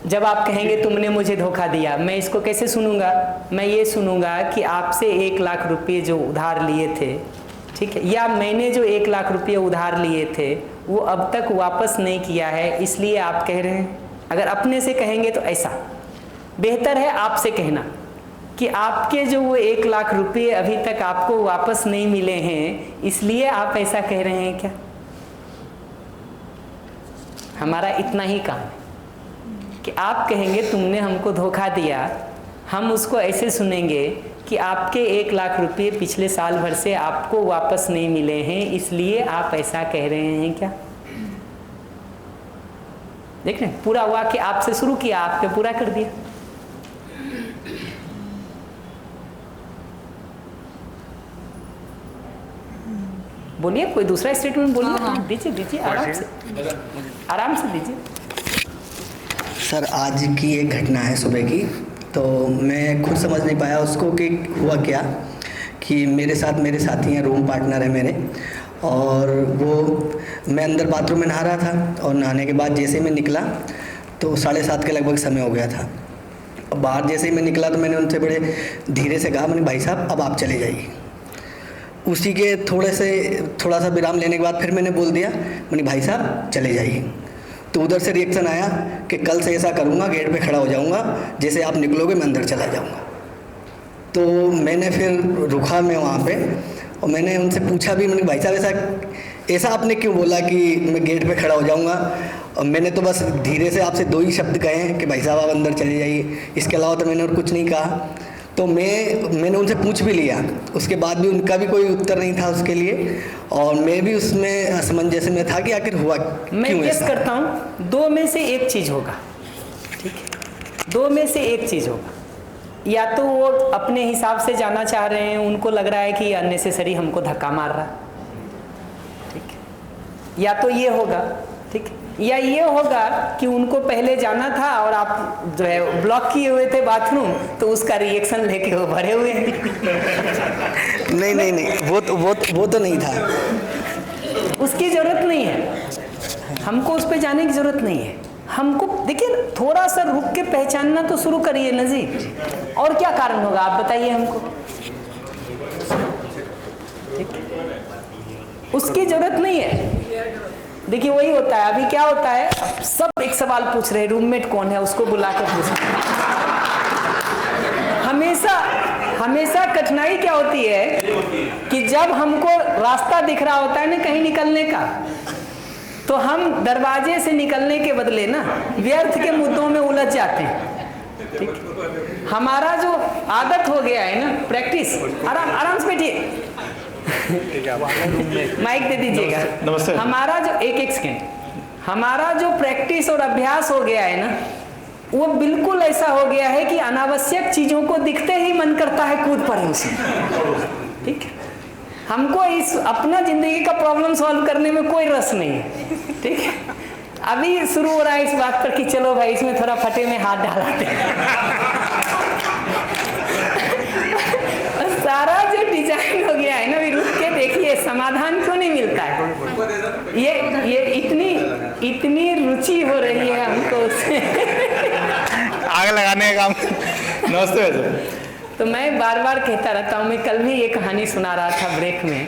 जब आप कहेंगे तुमने मुझे धोखा दिया, मैं इसको कैसे सुनूंगा? मैं ये सुनूंगा कि आपसे 1 लाख रुपये जो उधार लिए थे, ठीक है, या मैंने जो 1 लाख रुपये उधार लिए थे वो अब तक वापस नहीं किया है, इसलिए आप कह रहे हैं। अगर अपने से कहेंगे तो ऐसा बेहतर है आपसे कहना कि आपके जो वो 1 लाख रुपये अभी तक आपको वापस नहीं मिले हैं, इसलिए आप ऐसा कह रहे हैं क्या? हमारा इतना ही काम है कि आप कहेंगे तुमने हमको धोखा दिया, हम उसको ऐसे सुनेंगे कि आपके 1 लाख रुपये पिछले साल भर से आपको वापस नहीं मिले हैं, इसलिए आप ऐसा कह रहे हैं क्या? देख रहे हैं, पूरा वाक्य आपसे शुरू किया, आपके पूरा कर दिया। बोलिए, कोई दूसरा स्टेटमेंट बोलिए। हाँ। दीजिए दीजिए, आराम से, आराम से दीजिए। सर, आज की एक घटना है सुबह की, तो मैं खुद समझ नहीं पाया उसको कि हुआ क्या। कि मेरे साथ मेरे साथी हैं, रूम पार्टनर है मेरे, और वो मैं अंदर बाथरूम में नहा रहा था, और नहाने के बाद जैसे ही मैं निकला तो 7:30 के लगभग समय हो गया था। अब बाहर जैसे ही मैं निकला तो मैंने उनसे बड़े धीरे से कहा, मैंने भाई साहब अब आप चले जाइए। उसी के थोड़ा सा विराम लेने के बाद फिर मैंने बोल दिया, मैंने भाई साहब चले जाइए। तो उधर से रिएक्शन आया कि कल से ऐसा करूँगा, गेट पे खड़ा हो जाऊँगा, जैसे आप निकलोगे मैं अंदर चला जाऊँगा। तो मैंने फिर रुका मैं वहाँ पे, और मैंने उनसे पूछा भी, मैंने भाई साहब ऐसा आपने क्यों बोला कि मैं गेट पे खड़ा हो जाऊँगा? और मैंने तो बस धीरे से आपसे 2 ही शब्द कहे हैं कि भाई साहब आप अंदर चले जाइए, इसके अलावा तो मैंने और कुछ नहीं कहा। तो मैंने उनसे पूछ भी लिया, उसके बाद भी उनका भी कोई उत्तर नहीं था उसके लिए, और मैं भी उसमें असमंजस में था कि आखिर हुआ क्यों। मैं गेस करता हूँ 2 में से एक चीज़ होगा, ठीक है, 2 में से एक चीज़ होगा। या तो वो अपने हिसाब से जाना चाह रहे हैं, उनको लग रहा है कि अननेसेसरी हमको धक्का मार रहा, या तो ये होगा, ठीक, या ये होगा कि उनको पहले जाना था और आप जो है ब्लॉक किए हुए थे बाथरूम, तो उसका रिएक्शन लेके वो भरे हुए हैं। नहीं, वो तो नहीं था। उसकी जरूरत नहीं है, हमको उस पे जाने की जरूरत नहीं है। हमको देखिए थोड़ा सा रुक के पहचानना तो शुरू करिए ना जी। और क्या कारण होगा आप बताइए हमको, ठीक? उसकी जरूरत नहीं है। देखिए वही होता है, अभी क्या होता है, सब एक सवाल पूछ रहे हैं, रूममेट कौन है, उसको बुला के पूछ रहे हैं। हमेशा कठिनाई क्या होती है कि जब हमको रास्ता दिख रहा होता है ना कहीं निकलने का, तो हम दरवाजे से निकलने के बदले ना व्यर्थ के मुद्दों में उलझ जाते हैं, ठीक? हमारा जो आदत हो गया है ना, प्रैक्टिस, आराम से बैठिए, माइक दे दीजिएगा। नमस्ते। हमारा जो एक सेकेंड, हमारा जो प्रैक्टिस और अभ्यास हो गया है ना, वो बिल्कुल ऐसा हो गया है कि अनावश्यक चीजों को दिखते ही मन करता है कूद पड़े उसमें, ठीक है? हमको इस अपना जिंदगी का प्रॉब्लम सॉल्व करने में कोई रस नहीं है, ठीक है? अभी शुरू हो रहा है इस बात पर कि चलो भाई इसमें थोड़ा फटे में हाथ डालाते हैं। सारा जो डिजाइन हो गया है ना, भी रुक के देखिए समाधान क्यों नहीं मिलता है। ये इतनी रुचि हो रही है हमको उससे आग लगाने का काम। नमस्ते वैसे। तो मैं बार बार कहता रहता हूँ, मैं कल भी ये कहानी सुना रहा था ब्रेक में,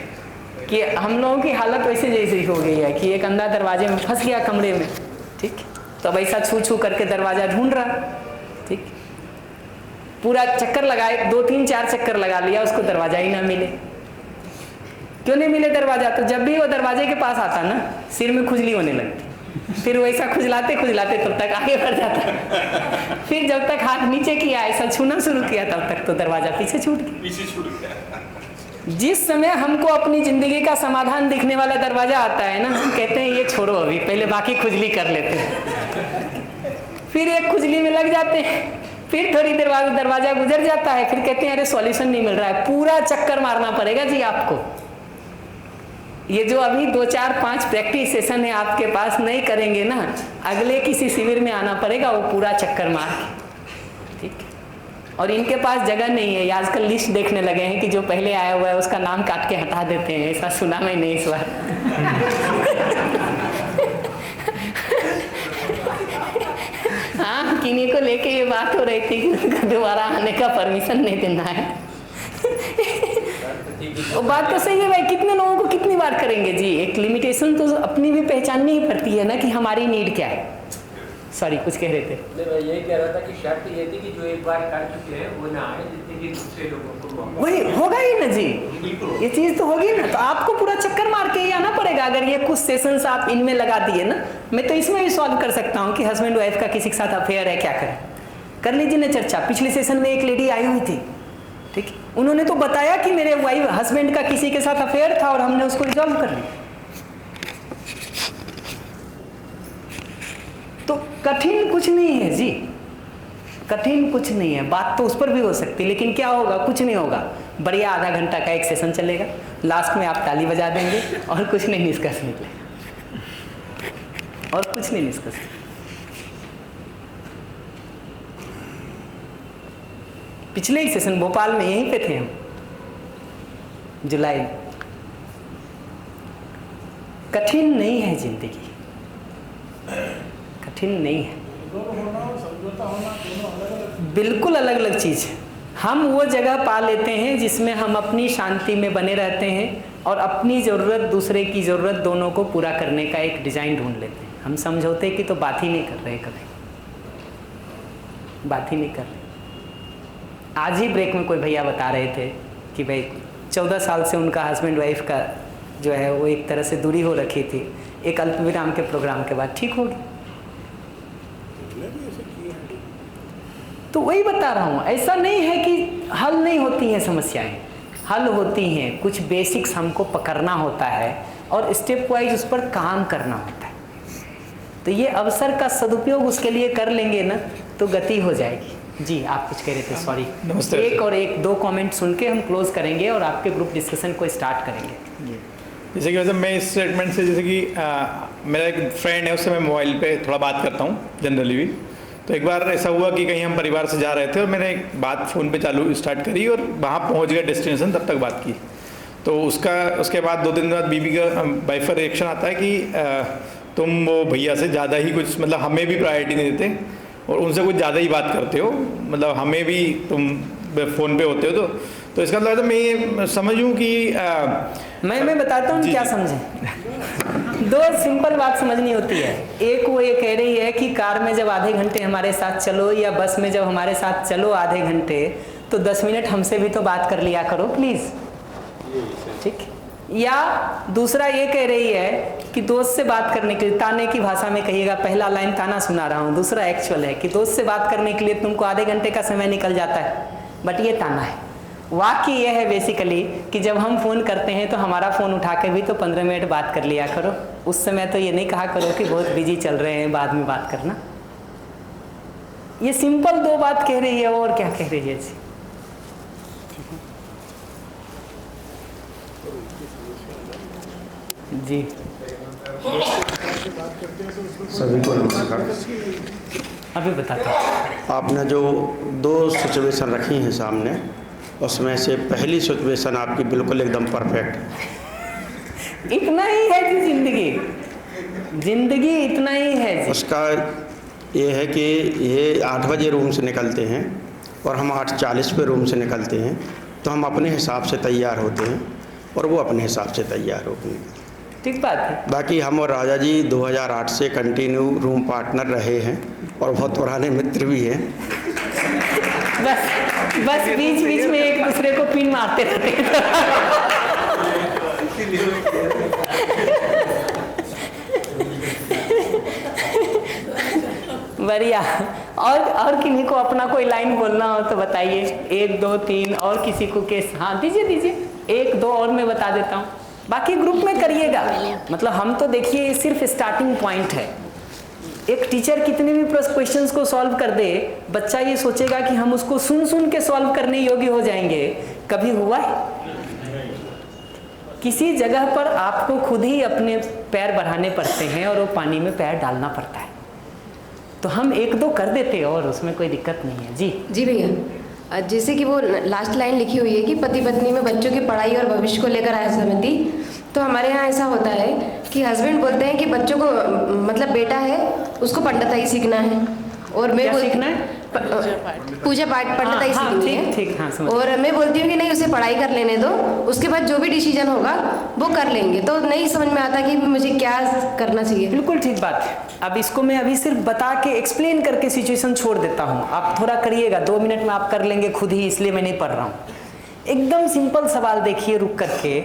कि हम लोगों की हालत वैसे जैसी हो गई है कि एक अंधा दरवाजे में फंस गया कमरे में, ठीक? तो अब ऐसा छू छू करके दरवाजा ढूंढ रहा, ठीक? पूरा चक्कर लगाए, 2-3-4 चक्कर लगा लिया, उसको दरवाजा ही ना मिले। क्यों नहीं मिले दरवाजा? तो जब भी वो दरवाजे के पास आता ना, सिर में खुजली होने लगती, फिर वैसा खुजलाते खुजलाते तब तक आगे बढ़ जाता। फिर जब तक हाथ नीचे किया, ऐसा छूना शुरू किया, तब तक तो दरवाजा पीछे छूट गया। जिस समय हमको अपनी जिंदगी का समाधान दिखने वाला दरवाजा आता है ना, हम कहते हैं ये छोड़ो, अभी पहले बाकी खुजली कर लेते हैं। फिर एक खुजली में लग जाते हैं, फिर थोड़ी देर बाद दरवाजा गुजर जाता है, फिर कहते हैं अरे सॉल्यूशन नहीं मिल रहा है, पूरा चक्कर मारना पड़ेगा जी आपको। ये जो अभी 2-4-5 प्रैक्टिस सेशन है आपके पास, नहीं करेंगे ना, अगले किसी शिविर में आना पड़ेगा वो पूरा चक्कर मार के, ठीक? और इनके पास जगह नहीं है, आजकल लिस्ट देखने लगे हैं कि जो पहले आया हुआ है उसका नाम काट के हटा देते हैं। ऐसा सुना मैं नहीं इस बार। हाँ, किन्हीं को लेके ये बात हो रही थी कि उनको दोबारा आने का परमिशन नहीं देना है। वो बात तो सही है भाई, कितने लोगों को कितनी बार करेंगे जी? एक लिमिटेशन तो अपनी भी पहचाननी ही पड़ती है ना कि हमारी नीड क्या है। सॉरी, कुछ कह रहे थे? मैं यही कह रहा था कि शर्त ये थी कि जो एक बार कर चुके हैं वो ना आए, जितने भी दूसरे लोगों को वही होगा ही ना जी, ये चीज तो होगी ना। तो आपको पूरा चक्कर मार के ही आना पड़ेगा। अगर ये कुछ सेशंस आप इनमें लगा दिए ना, मैं तो इसमें भी सॉल्व कर सकता हूँ कि हस्बैंड वाइफ का किसी के साथ अफेयर है, क्या करें, कर लीजिए ना चर्चा। पिछले सेशन में एक लेडी आई हुई थी, ठीक, उन्होंने तो बताया कि मेरे वाइफ हस्बैंड का किसी के साथ अफेयर था और हमने उसको रिजॉल्व कर लिया। तो कठिन कुछ नहीं है जी, कठिन कुछ नहीं है। बात तो उस पर भी हो सकती है, लेकिन क्या होगा? कुछ नहीं होगा। बढ़िया आधा घंटा का एक सेशन चलेगा, लास्ट में आप ताली बजा देंगे और कुछ नहीं निष्कर्ष निकलेगा, और कुछ नहीं निष्कर्ष। पिछले ही सेशन भोपाल में यहीं पे थे हम, जुलाई। कठिन नहीं है जिंदगी, कठिन नहीं है, बिल्कुल अलग अलग चीज है। हम वो जगह पा लेते हैं जिसमें हम अपनी शांति में बने रहते हैं और अपनी ज़रूरत दूसरे की ज़रूरत दोनों को पूरा करने का एक डिज़ाइन ढूंढ लेते हैं। हम समझौते की तो बात ही नहीं कर रहे, कभी बात ही नहीं कर रहे। आज ही ब्रेक में कोई भैया बता रहे थे कि भाई 14 साल से उनका हस्बैंड वाइफ का जो है वो एक तरह से दूरी हो रखी थी, एक अल्प विराम के प्रोग्राम के बाद ठीक होगी। तो वही बता रहा हूँ, ऐसा नहीं है कि हल नहीं होती हैं समस्याएं, हल होती हैं। कुछ बेसिक्स हमको पकड़ना होता है और स्टेप वाइज उस पर काम करना होता है। तो ये अवसर का सदुपयोग उसके लिए कर लेंगे ना तो गति हो जाएगी। जी आप कुछ कह रहे थे, सॉरी। एक और एक दो कमेंट सुन के हम क्लोज करेंगे और आपके ग्रुप डिस्कशन को स्टार्ट करेंगे। जैसे कि वैसे मैं इस स्टेटमेंट से, जैसे कि मेरा एक फ्रेंड है, उससे मैं मोबाइल पे थोड़ा बात करता हूँ जनरली भी। तो एक बार ऐसा हुआ कि कहीं हम परिवार से जा रहे थे और मैंने एक बात फ़ोन पे चालू स्टार्ट करी और वहाँ पहुँच गया डेस्टिनेशन, तब तक बात की। तो उसके बाद 2 दिन बाद बीबी का वाइफ का रिएक्शन आता है कि तुम वो भैया से ज़्यादा ही कुछ, मतलब हमें भी प्रायोरिटी नहीं देते और उनसे कुछ ज़्यादा ही बात करते हो, मतलब हमें भी तुम फ़ोन पे होते हो। तो इसका मतलब मैं ये समझूँ कि मैं बताता हूँ क्या समझें। 2 सिंपल बात समझनी होती है। एक, वो ये कह रही है कि कार में जब आधे घंटे हमारे साथ चलो या बस में जब हमारे साथ चलो आधे घंटे, तो 10 मिनट हमसे भी तो बात कर लिया करो प्लीज़, ठीक। या दूसरा ये कह रही है कि दोस्त से बात करने के लिए, ताने की भाषा में कहिएगा, पहला लाइन ताना सुना रहा हूँ, दूसरा एक्चुअल है कि दोस्त से बात करने के लिए तुमको आधे घंटे का समय निकल जाता है, बट ये ताना है। वाक्य ये है बेसिकली कि जब हम फ़ोन करते हैं तो हमारा फ़ोन उठा के भी तो 15 मिनट बात कर लिया करो। उस समय तो ये नहीं कहा करो कि बहुत बिजी चल रहे हैं, बाद में बात करना। ये सिंपल 2 बात कह रही है, और क्या कह रही है जी? जी सभी को नमस्कार। अभी बताता हूँ। आपने जो 2 सिचुएशन रखी हैं सामने, उसमें से पहली सिचुएशन आपकी बिल्कुल एकदम परफेक्ट है। इतना ही है जी, जिंदगी इतना ही है जी। उसका ये है कि ये 8 बजे रूम से निकलते हैं और हम 8:40 पे रूम से निकलते हैं, तो हम अपने हिसाब से तैयार होते हैं और वो अपने हिसाब से तैयार होते हैं। ठीक बात है। बाकी हम और राजा जी 2008 से कंटिन्यू रूम पार्टनर रहे हैं और बहुत पुराने मित्र भी हैं। बस बीच बीच में एक दूसरे को पिन मारते रहते हैं। बढ़िया। और किन्हीं को अपना कोई लाइन बोलना हो तो बताइए, 1 2 3, और किसी को केस, हाँ दीजिए 1 2 और मैं बता देता हूँ, बाकी ग्रुप में करिएगा। मतलब हम तो देखिए ये सिर्फ स्टार्टिंग पॉइंट है। एक टीचर कितने भी क्वेश्चंस को सॉल्व कर दे, बच्चा ये सोचेगा कि हम उसको सुन के सॉल्व करने योग्य हो जाएंगे। कभी हुआ है? किसी जगह पर आपको खुद ही अपने पैर बढ़ाने पड़ते हैं और वो पानी में पैर डालना पड़ता है। तो हम 1 2 कर देते हैं और उसमें कोई दिक्कत नहीं है। जी भैया, जैसे कि वो लास्ट लाइन लिखी हुई है कि पति पत्नी में बच्चों की पढ़ाई और भविष्य को लेकर आया सहमति, तो हमारे यहाँ ऐसा होता है कि हस्बैंड बोलते हैं कि बच्चों को, मतलब बेटा है उसको पंडिताई सीखना है, और मैं सीखना है पूजा पाठ पंडिताई सीखनी है। ठीक, हाँ, समझ। और मैं बोलती हूँ कि नहीं, उसे पढ़ाई कर लेने दो, उसके बाद जो भी डिसीजन होगा वो कर लेंगे। तो नहीं समझ में आता कि मुझे क्या करना चाहिए। बिल्कुल ठीक बात है। अब इसको मैं अभी सिर्फ बता के एक्सप्लेन करके सिचुएशन छोड़ देता हूँ, आप थोड़ा करिएगा, 2 मिनट में आप कर लेंगे खुद ही, इसलिए मैं नहीं पढ़ रहा हूँ। एकदम सिंपल सवाल देखिए रुक करके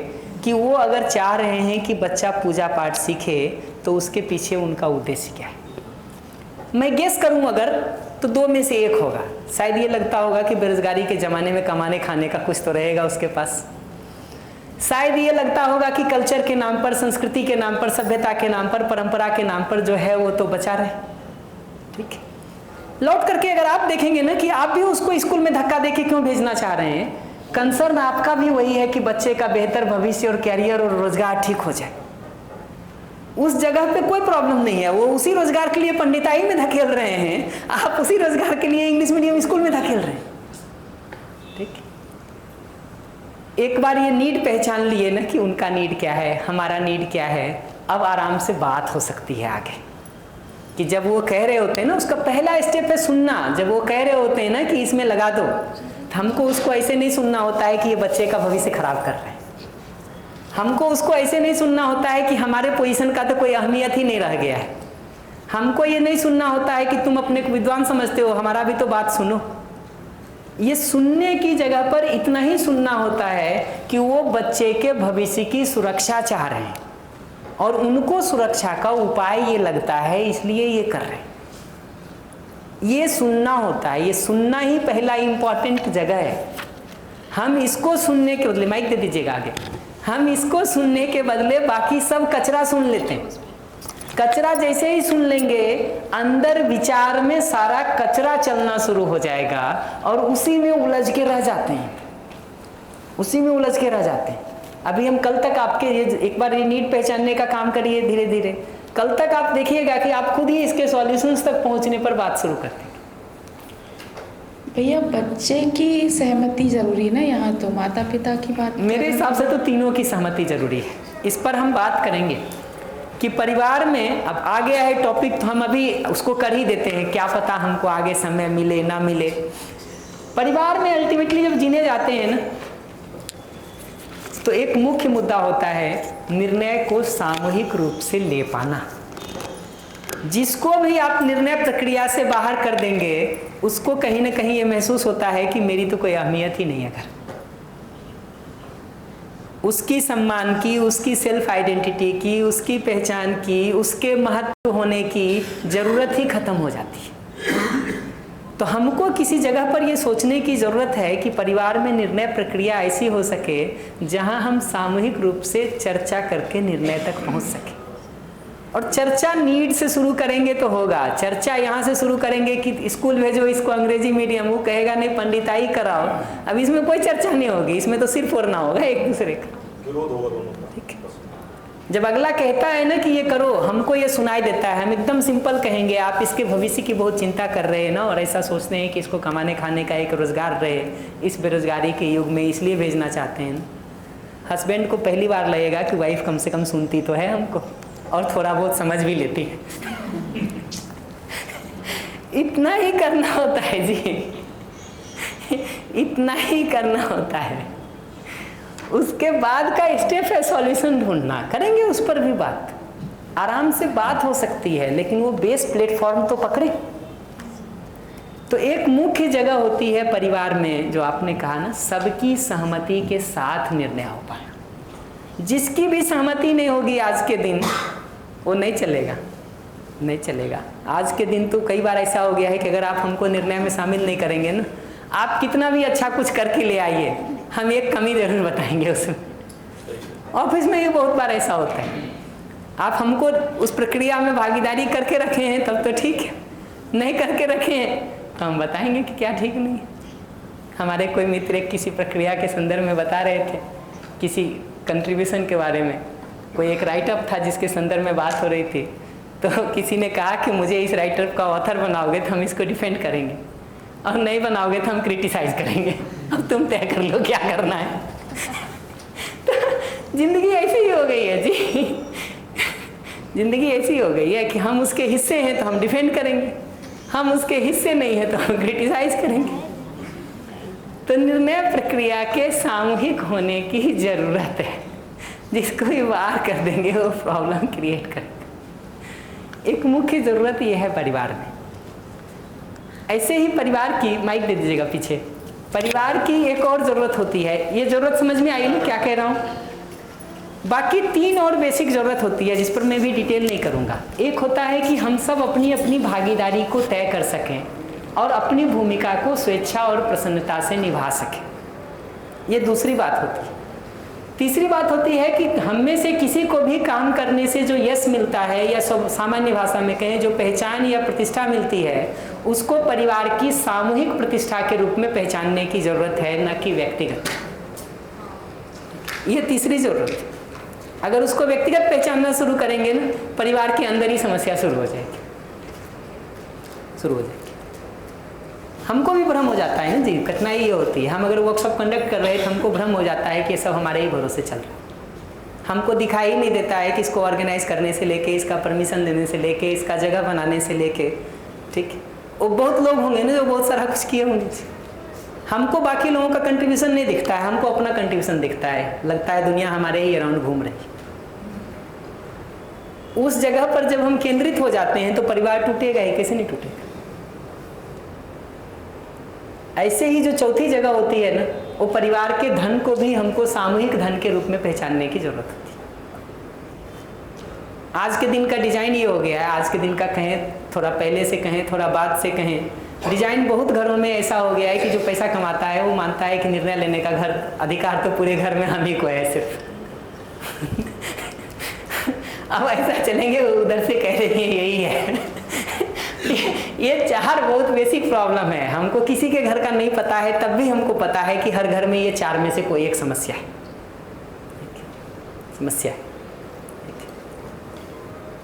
कि वो अगर चाह रहे हैं कि बच्चा पूजा पाठ सीखे तो उसके पीछे उनका उद्देश्य क्या है। मैं गेस करूं अगर तो 2 में से 1 होगा। शायद ये लगता होगा कि बेरोजगारी के ज़माने में कमाने खाने का कुछ तो रहेगा उसके पास। शायद ये लगता होगा कि कल्चर के नाम पर, संस्कृति के नाम पर, सभ्यता के नाम पर, परंपरा के नाम पर जो है वो तो बचा रहे। ठीक है, लौट करके अगर आप देखेंगे ना कि आप भी उसको स्कूल में धक्का दे के क्यों भेजना चाह रहे हैं, कंसर्न आपका भी वही है कि बच्चे का बेहतर भविष्य और कैरियर और रोजगार ठीक हो जाए। उस जगह पे कोई प्रॉब्लम नहीं है, वो उसी रोजगार के लिए पंडिताई में धकेल रहे हैं, आप उसी रोजगार के लिए इंग्लिश मीडियम स्कूल में धकेल रहे हैं। ठीक, एक बार ये नीड पहचान लिए ना कि उनका नीड क्या है, हमारा नीड क्या है, अब आराम से बात हो सकती है आगे। कि जब वो कह रहे होते हैं ना, उसका पहला स्टेप है सुनना। जब वो कह रहे होते हैं ना कि इसमें लगा दो, तो हमको उसको ऐसे नहीं सुनना होता है कि ये बच्चे का भविष्य खराब कर रहे हैं। हमको उसको ऐसे नहीं सुनना होता है कि हमारे पोजीशन का तो कोई अहमियत ही नहीं रह गया है। हमको ये नहीं सुनना होता है कि तुम अपने को विद्वान समझते हो, हमारा भी तो बात सुनो। ये सुनने की जगह पर इतना ही सुनना होता है कि वो बच्चे के भविष्य की सुरक्षा चाह रहे हैं और उनको सुरक्षा का उपाय ये लगता है, इसलिए ये कर रहे हैं। ये सुनना होता है, ये सुनना ही पहला इंपॉर्टेंट जगह है। हम इसको सुनने के बदले, माइक दे दीजिएगा आगे, हम इसको सुनने के बदले बाकी सब कचरा सुन लेते हैं। कचरा जैसे ही सुन लेंगे, अंदर विचार में सारा कचरा चलना शुरू हो जाएगा और उसी में उलझ के रह जाते हैं, उसी में उलझ के रह जाते हैं। अभी हम कल तक आपके ये एक बार ये नीड पहचानने का काम करिए धीरे धीरे, कल तक आप देखिएगा कि आप खुद ही इसके सॉल्यूशंस तक पहुंचने पर बात शुरू कर देंगे। भैया बच्चे की सहमति जरूरी है ना यहाँ, तो माता पिता की बात मेरे हिसाब से तो तीनों की सहमति जरूरी है। इस पर हम बात करेंगे कि परिवार में अब आ गया है टॉपिक, तो हम अभी उसको कर ही देते हैं, क्या पता हमको आगे समय मिले ना मिले। परिवार में अल्टीमेटली जब जीने जाते हैं ना, तो एक मुख्य मुद्दा होता है निर्णय को सामूहिक रूप से ले पाना। जिसको भी आप निर्णय प्रक्रिया से बाहर कर देंगे, उसको कहीं ना कहीं ये महसूस होता है कि मेरी तो कोई अहमियत ही नहीं है घर। उसकी सम्मान की, उसकी सेल्फ आइडेंटिटी की, उसकी पहचान की, उसके महत्व होने की जरूरत ही खत्म हो जाती है। तो हमको किसी जगह पर यह सोचने की ज़रूरत है कि परिवार में निर्णय प्रक्रिया ऐसी हो सके जहां हम सामूहिक रूप से चर्चा करके निर्णय तक पहुंच सके। और चर्चा नीड से शुरू करेंगे तो होगा। चर्चा यहाँ से शुरू करेंगे कि स्कूल भेजो इसको अंग्रेजी मीडियम, वो कहेगा नहीं पंडिताई कराओ, अब इसमें कोई चर्चा नहीं होगी, इसमें तो सिर्फ ओरना होगा एक दूसरे का, विरोध होगा दोनों का। ठीक है, जब अगला कहता है ना कि ये करो, हमको ये सुनाई देता है, हम एकदम सिंपल कहेंगे आप इसके भविष्य की बहुत चिंता कर रहे हैं ना, और ऐसा सोचते हैं कि इसको कमाने खाने का एक रोजगार रहे इस बेरोजगारी के युग में, इसलिए भेजना चाहते हैं। हस्बैंड को पहली बार लगेगा कि वाइफ कम से कम सुनती तो है हमको और थोड़ा बहुत समझ भी लेती है। इतना ही करना होता है जी, इतना ही करना होता है। उसके बाद का स्टेप है सॉल्यूशन ढूंढना, करेंगे उस पर भी बात, आराम से बात हो सकती है, लेकिन वो बेस प्लेटफॉर्म तो पकड़े। तो एक मुख्य जगह होती है परिवार में, जो आपने कहा ना, सबकी सहमति के साथ निर्णय हो पाए। जिसकी भी सहमति नहीं होगी आज के दिन, वो नहीं चलेगा, नहीं चलेगा। आज के दिन तो कई बार ऐसा हो गया है कि अगर आप हमको निर्णय में शामिल नहीं करेंगे ना, आप कितना भी अच्छा कुछ करके ले आइए, हम एक कमी जरूर बताएंगे उसमें। ऑफिस में ये बहुत बार ऐसा होता है, आप हमको उस प्रक्रिया में भागीदारी करके रखे हैं तब तो ठीक है, नहीं करके रखे हैं तो हम बताएंगे कि क्या ठीक नहीं है। हमारे कोई मित्र एक किसी प्रक्रिया के संदर्भ में बता रहे थे, किसी कंट्रीब्यूशन के बारे में, कोई एक राइटअप था जिसके संदर्भ में बात हो रही थी, तो किसी ने कहा कि मुझे इस राइटअप का ऑथर बनाओगे तो हम इसको डिफेंड करेंगे, और नहीं बनाओगे तो हम क्रिटिसाइज करेंगे, अब तुम तय कर लो क्या करना है। तो जिंदगी ऐसी ही हो गई है जी, जिंदगी ऐसी हो गई है कि हम उसके हिस्से हैं तो हम डिफेंड करेंगे, हम उसके हिस्से नहीं है तो हम क्रिटिसाइज करेंगे। तो निर्णय प्रक्रिया के सामूहिक होने की जरूरत है, जिसको भी बाहर कर देंगे वो प्रॉब्लम क्रिएट करेगा। एक मुख्य जरूरत यह है परिवार में। ऐसे ही परिवार की, माइक दे दीजिएगा पीछे, परिवार की एक और जरूरत होती है। ये जरूरत समझ में आई ना क्या कह रहा हूँ? बाकी 3 और बेसिक जरूरत होती है जिस पर मैं भी डिटेल नहीं करूँगा। एक होता है कि हम सब अपनी अपनी भागीदारी को तय कर सकें और अपनी भूमिका को स्वेच्छा और प्रसन्नता से निभा सकें, ये दूसरी बात होती है। तीसरी बात होती है कि हम में से किसी को भी काम करने से जो यश मिलता है, या सामान्य भाषा में कहें जो पहचान या प्रतिष्ठा मिलती है, उसको परिवार की सामूहिक प्रतिष्ठा के रूप में पहचानने की जरूरत है, न कि व्यक्तिगत। यह तीसरी जरूरत है। अगर उसको व्यक्तिगत पहचानना शुरू करेंगे ना, परिवार के अंदर ही समस्या शुरू हो जाएगी। हमको भी भ्रम हो जाता है ना जी, कठिनाई ये होती है। हम अगर वर्कशॉप कंडक्ट कर रहे हैं तो हमको भ्रम हो जाता है कि ये सब हमारे ही भरोसे चल रहा है। हमको दिखाई नहीं देता है कि इसको ऑर्गेनाइज करने से लेके, इसका परमिशन देने से लेके, इसका जगह बनाने से लेके, ठीक। वो बहुत लोग होंगे ना जो बहुत सारा कुछ किए होंगे, हमको बाकी लोगों का कंट्रीब्यूशन नहीं दिखता है, हमको अपना कंट्रीब्यूशन दिखता है। लगता है दुनिया हमारे ही अराउंड घूम रही है। उस जगह पर जब हम केंद्रित हो जाते हैं तो परिवार टूटेगा ही, कैसे नहीं टूटेगा। ऐसे ही जो चौथी जगह होती है ना, वो परिवार के धन को भी हमको सामूहिक धन के रूप में पहचानने की जरूरत होती है। आज के दिन का डिजाइन ये हो गया है, आज के दिन का कहें, थोड़ा पहले से कहें, थोड़ा बाद से कहें, डिजाइन बहुत घरों में ऐसा हो गया है कि जो पैसा कमाता है वो मानता है कि निर्णय लेने का घर अधिकार तो पूरे घर में हम ही को है सिर्फ। अब ऐसा चलेंगे, उधर से कह रही है यही है। ये 4 बहुत बेसिक प्रॉब्लम है। हमको किसी के घर का नहीं पता है, तब भी हमको पता है कि हर घर में ये 4 में से कोई एक समस्या है। समस्या है।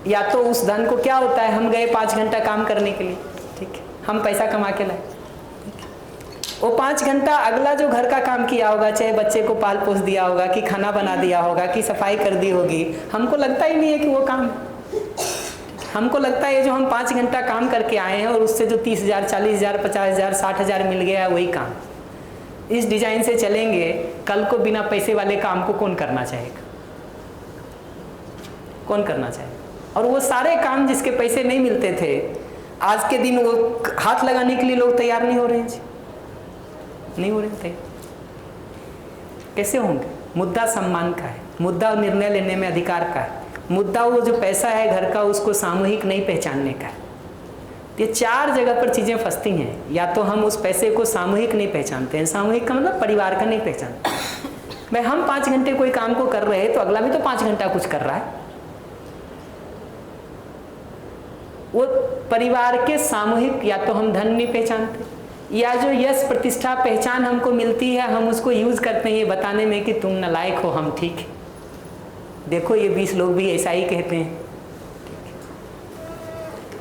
या तो उस धन को क्या होता है, हम गए 5 घंटा काम करने के लिए, ठीक है, हम पैसा कमा के लाए, वो 5 घंटा अगला जो घर का काम किया होगा, चाहे बच्चे को पाल पोस दिया होगा, कि खाना बना दिया होगा, कि सफाई कर दी होगी, हमको लगता ही नहीं है कि वो काम है। हमको लगता है जो हम 5 घंटा काम करके आए हैं और उससे जो 30,000, 40,000, 50,000, 60,000 मिल गया वही काम। इस डिजाइन से चलेंगे, कल को बिना पैसे वाले काम को कौन करना चाहेगा? कौन करना चाहेगा? और वो सारे काम जिसके पैसे नहीं मिलते थे, आज के दिन वो हाथ लगाने के लिए लोग तैयार नहीं हो रहे हैं जी, नहीं हो रहे थे। कैसे होंगे? मुद्दा सम्मान का है, मुद्दा निर्णय लेने में अधिकार का है, मुद्दा वो जो पैसा है घर का उसको सामूहिक नहीं पहचानने का है। ये 4 जगह पर चीज़ें फंसती हैं। या तो हम उस पैसे को सामूहिक नहीं पहचानते हैं, सामूहिक का मतलब परिवार का नहीं पहचानते। भाई हम 5 घंटे कोई काम को कर रहे हैं तो अगला भी तो 5 घंटा कुछ कर रहा है। वो परिवार के सामूहिक, या तो हम धन नहीं पहचानते, या जो यश प्रतिष्ठा पहचान हमको मिलती है हम उसको यूज करते हैं ये बताने में कि तुम नालायक हो, हम ठीक है। देखो ये 20 लोग भी ऐसा ही कहते हैं,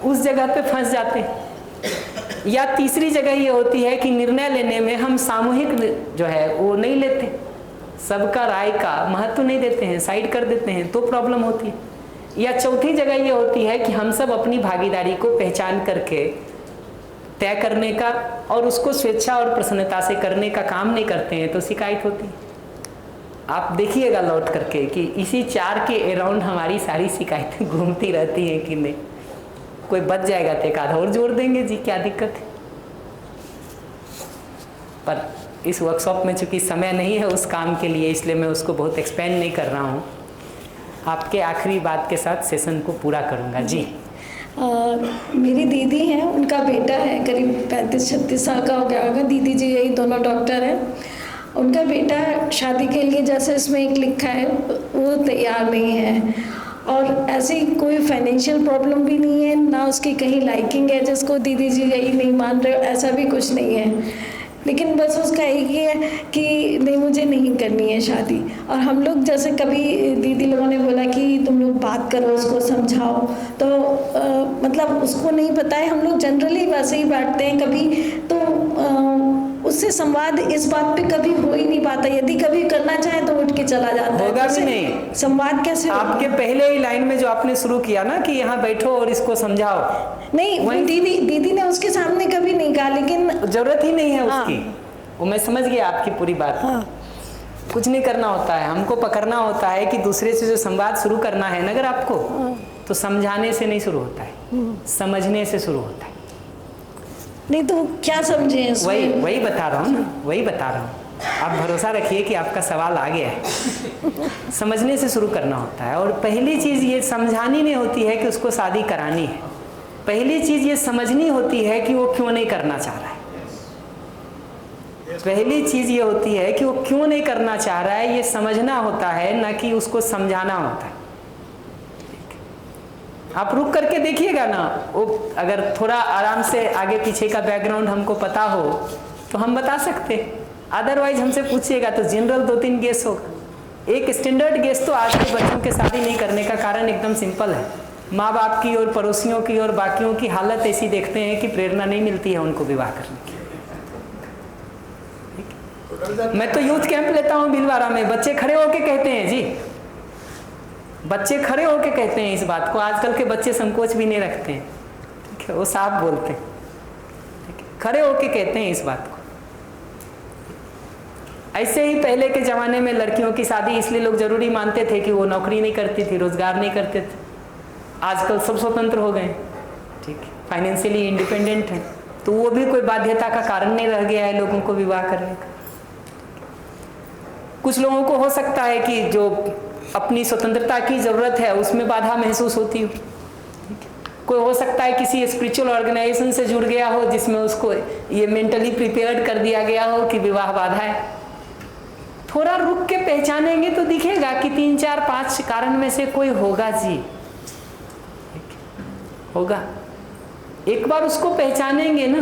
उस जगह पे फंस जाते हैं। या तीसरी जगह ये होती है कि निर्णय लेने में हम सामूहिक जो है वो नहीं लेते, सबका राय का महत्व नहीं देते हैं, साइड कर देते हैं, तो प्रॉब्लम होती है। या चौथी जगह ये होती है कि हम सब अपनी भागीदारी को पहचान करके तय करने का और उसको स्वेच्छा और प्रसन्नता से करने का काम नहीं करते हैं तो शिकायत होती है। आप देखिएगा लौट करके कि इसी 4 के अराउंड हमारी सारी शिकायतें घूमती रहती हैं कि नहीं, कोई बच जाएगा तो एक आधा और जोड़ देंगे जी, क्या दिक्कत है। पर इस वर्कशॉप में चूंकि समय नहीं है उस काम के लिए, इसलिए मैं उसको बहुत एक्सपेंड नहीं कर रहा हूँ। आपके आखिरी बात के साथ सेशन को पूरा करूँगा जी। मेरी दीदी हैं, उनका बेटा है, करीब 35-36 साल का हो गया होगा। दीदी जी यही दोनों डॉक्टर हैं। उनका बेटा शादी के लिए, जैसे इसमें एक लिखा है, वो तैयार नहीं है। और ऐसी कोई फाइनेंशियल प्रॉब्लम भी नहीं है, ना उसकी कहीं लाइकिंग है जिसको दीदी जी यही नहीं मान रहे हो, ऐसा भी कुछ नहीं है। लेकिन बस उसका एक ही है कि नहीं, मुझे नहीं करनी है शादी। और हम लोग जैसे कभी दीदी लोगों ने बोला कि तुम लोग बात करो, उसको समझाओ, तो मतलब उसको नहीं पता है। हम लोग जनरली वैसे ही बैठते हैं, कभी तो उससे संवाद इस बात पे कभी हो ही नहीं पाता। यदि कभी करना चाहे तो उठ के चला जाता है। होगा भी नहीं। संवाद कैसे होगा? आपके पहले ही लाइन में जो आपने शुरू किया ना कि यहाँ बैठो और इसको समझाओ, नहीं, दीदी ने उसके सामने कभी नहीं कहा, लेकिन जरूरत ही नहीं है उसकी। वो मैं समझ गया आपकी पूरी बात। कुछ नहीं करना होता है, हमको पकड़ना होता है कि दूसरे से जो संवाद शुरू करना है ना अगर आपको, तो समझाने से नहीं शुरू होता है, समझने से शुरू होता है। नहीं तो क्या समझे? वही बता रहा हूँ ना, वही बता रहा हूँ। आप भरोसा रखिए कि आपका सवाल आ गया है। समझने से शुरू करना होता है। और पहली चीज़ ये समझानी नहीं होती है कि उसको शादी करानी है, पहली चीज़ ये समझनी होती है कि वो क्यों नहीं करना चाह रहा है। पहली चीज़ ये होती है कि वो क्यों नहीं करना चाह रहा है, ये समझना होता है, ना कि उसको समझाना होता है। आप रुक करके देखिएगा ना, वो अगर थोड़ा आराम से आगे पीछे का बैकग्राउंड हमको पता हो तो हम बता सकते, अदरवाइज हमसे पूछिएगा तो जनरल 2-3 गेस होगा। एक स्टैंडर्ड गेस तो आज के बच्चों के शादी नहीं करने का कारण एकदम सिंपल है, माँ बाप की और पड़ोसियों की और बाकियों की हालत ऐसी देखते हैं कि प्रेरणा नहीं मिलती है उनको विवाह करने की। मैं तो यूथ कैंप लेता हूँ भीलवाड़ा में, बच्चे खड़े होके कहते हैं जी, बच्चे खड़े होके कहते हैं इस बात को। आजकल के बच्चे संकोच भी नहीं रखते हैं, ठीक है, वो साफ बोलते हैं, ठीक है, खड़े होके कहते हैं इस बात को। ऐसे ही पहले के ज़माने में लड़कियों की शादी इसलिए लोग ज़रूरी मानते थे कि वो नौकरी नहीं करती थी, रोज़गार नहीं करते थे। आजकल सब स्वतंत्र हो गए, ठीक है, फाइनेंशियली इंडिपेंडेंट है, तो वो भी कोई बाध्यता का कारण नहीं रह गया है लोगों को विवाह करने का। कुछ लोगों को हो सकता है कि जो अपनी स्वतंत्रता की ज़रूरत है उसमें बाधा महसूस होती हो, कोई हो सकता है किसी स्पिरिचुअल ऑर्गेनाइजेशन से जुड़ गया हो जिसमें उसको ये मेंटली प्रिपेयर्ड कर दिया गया हो कि विवाह बाधा है। थोड़ा रुक के पहचानेंगे तो दिखेगा कि 3, 4, 5 कारण में से कोई होगा जी, होगा। एक बार उसको पहचानेंगे ना,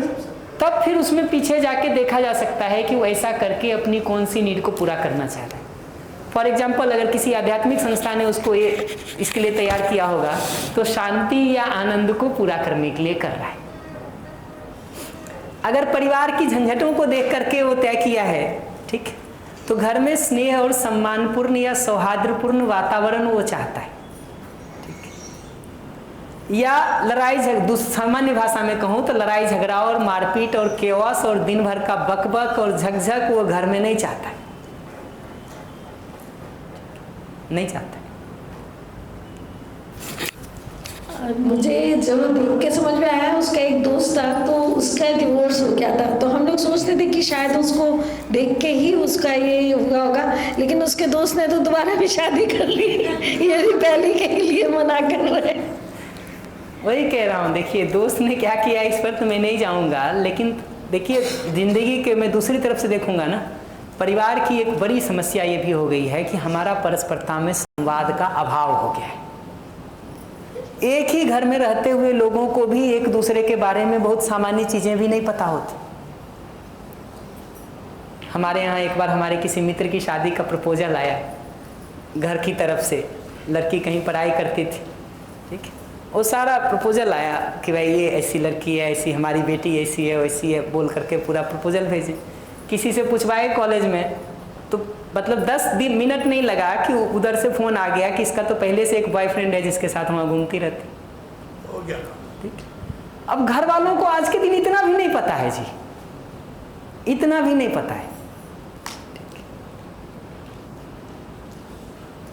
तब फिर उसमें पीछे जाके देखा जा सकता है कि वो ऐसा करके अपनी कौन सी नीड को पूरा करना चाह रहा है। फॉर एग्जाम्पल अगर किसी आध्यात्मिक संस्था ने उसको ये इसके लिए तैयार किया होगा तो शांति या आनंद को पूरा करने के लिए कर रहा है। अगर परिवार की झंझटों को देख करके वो तय किया है, ठीक, तो घर में स्नेह और सम्मानपूर्ण या सौहार्दपूर्ण वातावरण वो चाहता है, ठीक। या लड़ाई सामान्य भाषा में कहूँ तो लड़ाई झगड़ा और मारपीट और केओस और दिन भर का बकबक और झकझक वो घर में नहीं चाहता है, नहीं चाहता। मुझे जब देख के समझ में आया, उसका एक दोस्त था तो उसका डिवोर्स हो गया था, तो हम लोग सोचते थे कि शायद उसको देख के ही उसका ये हुआ होगा, लेकिन उसके दोस्त ने तो दोबारा भी शादी कर ली। ये भी पहले के लिए मना कर रहे हैं। वही कह रहा हूँ, देखिए दोस्त ने क्या किया इस पर तो मैं नहीं जाऊँगा, लेकिन देखिए ज़िंदगी के मैं दूसरी तरफ से देखूँगा ना, परिवार की एक बड़ी समस्या ये भी हो गई है कि हमारा परस्परता में संवाद का अभाव हो गया है। एक ही घर में रहते हुए लोगों को भी एक दूसरे के बारे में बहुत सामान्य चीज़ें भी नहीं पता होती। हमारे यहाँ एक बार हमारे किसी मित्र की शादी का प्रपोजल आया घर की तरफ से, लड़की कहीं पढ़ाई करती थी, ठीक है, वो सारा प्रपोजल आया कि भाई ये ऐसी लड़की है, ऐसी हमारी बेटी ऐसी है वैसी है, बोल करके पूरा प्रपोजल भेजे। किसी से पूछवाए कॉलेज में तो मतलब 10 मिनट नहीं लगा कि उधर से फ़ोन आ गया कि इसका तो पहले से एक बॉयफ्रेंड है जिसके साथ वहाँ घूमती रहती, हो गया, ठीक। अब घर वालों को आज के दिन इतना भी नहीं पता है जी, इतना भी नहीं पता है।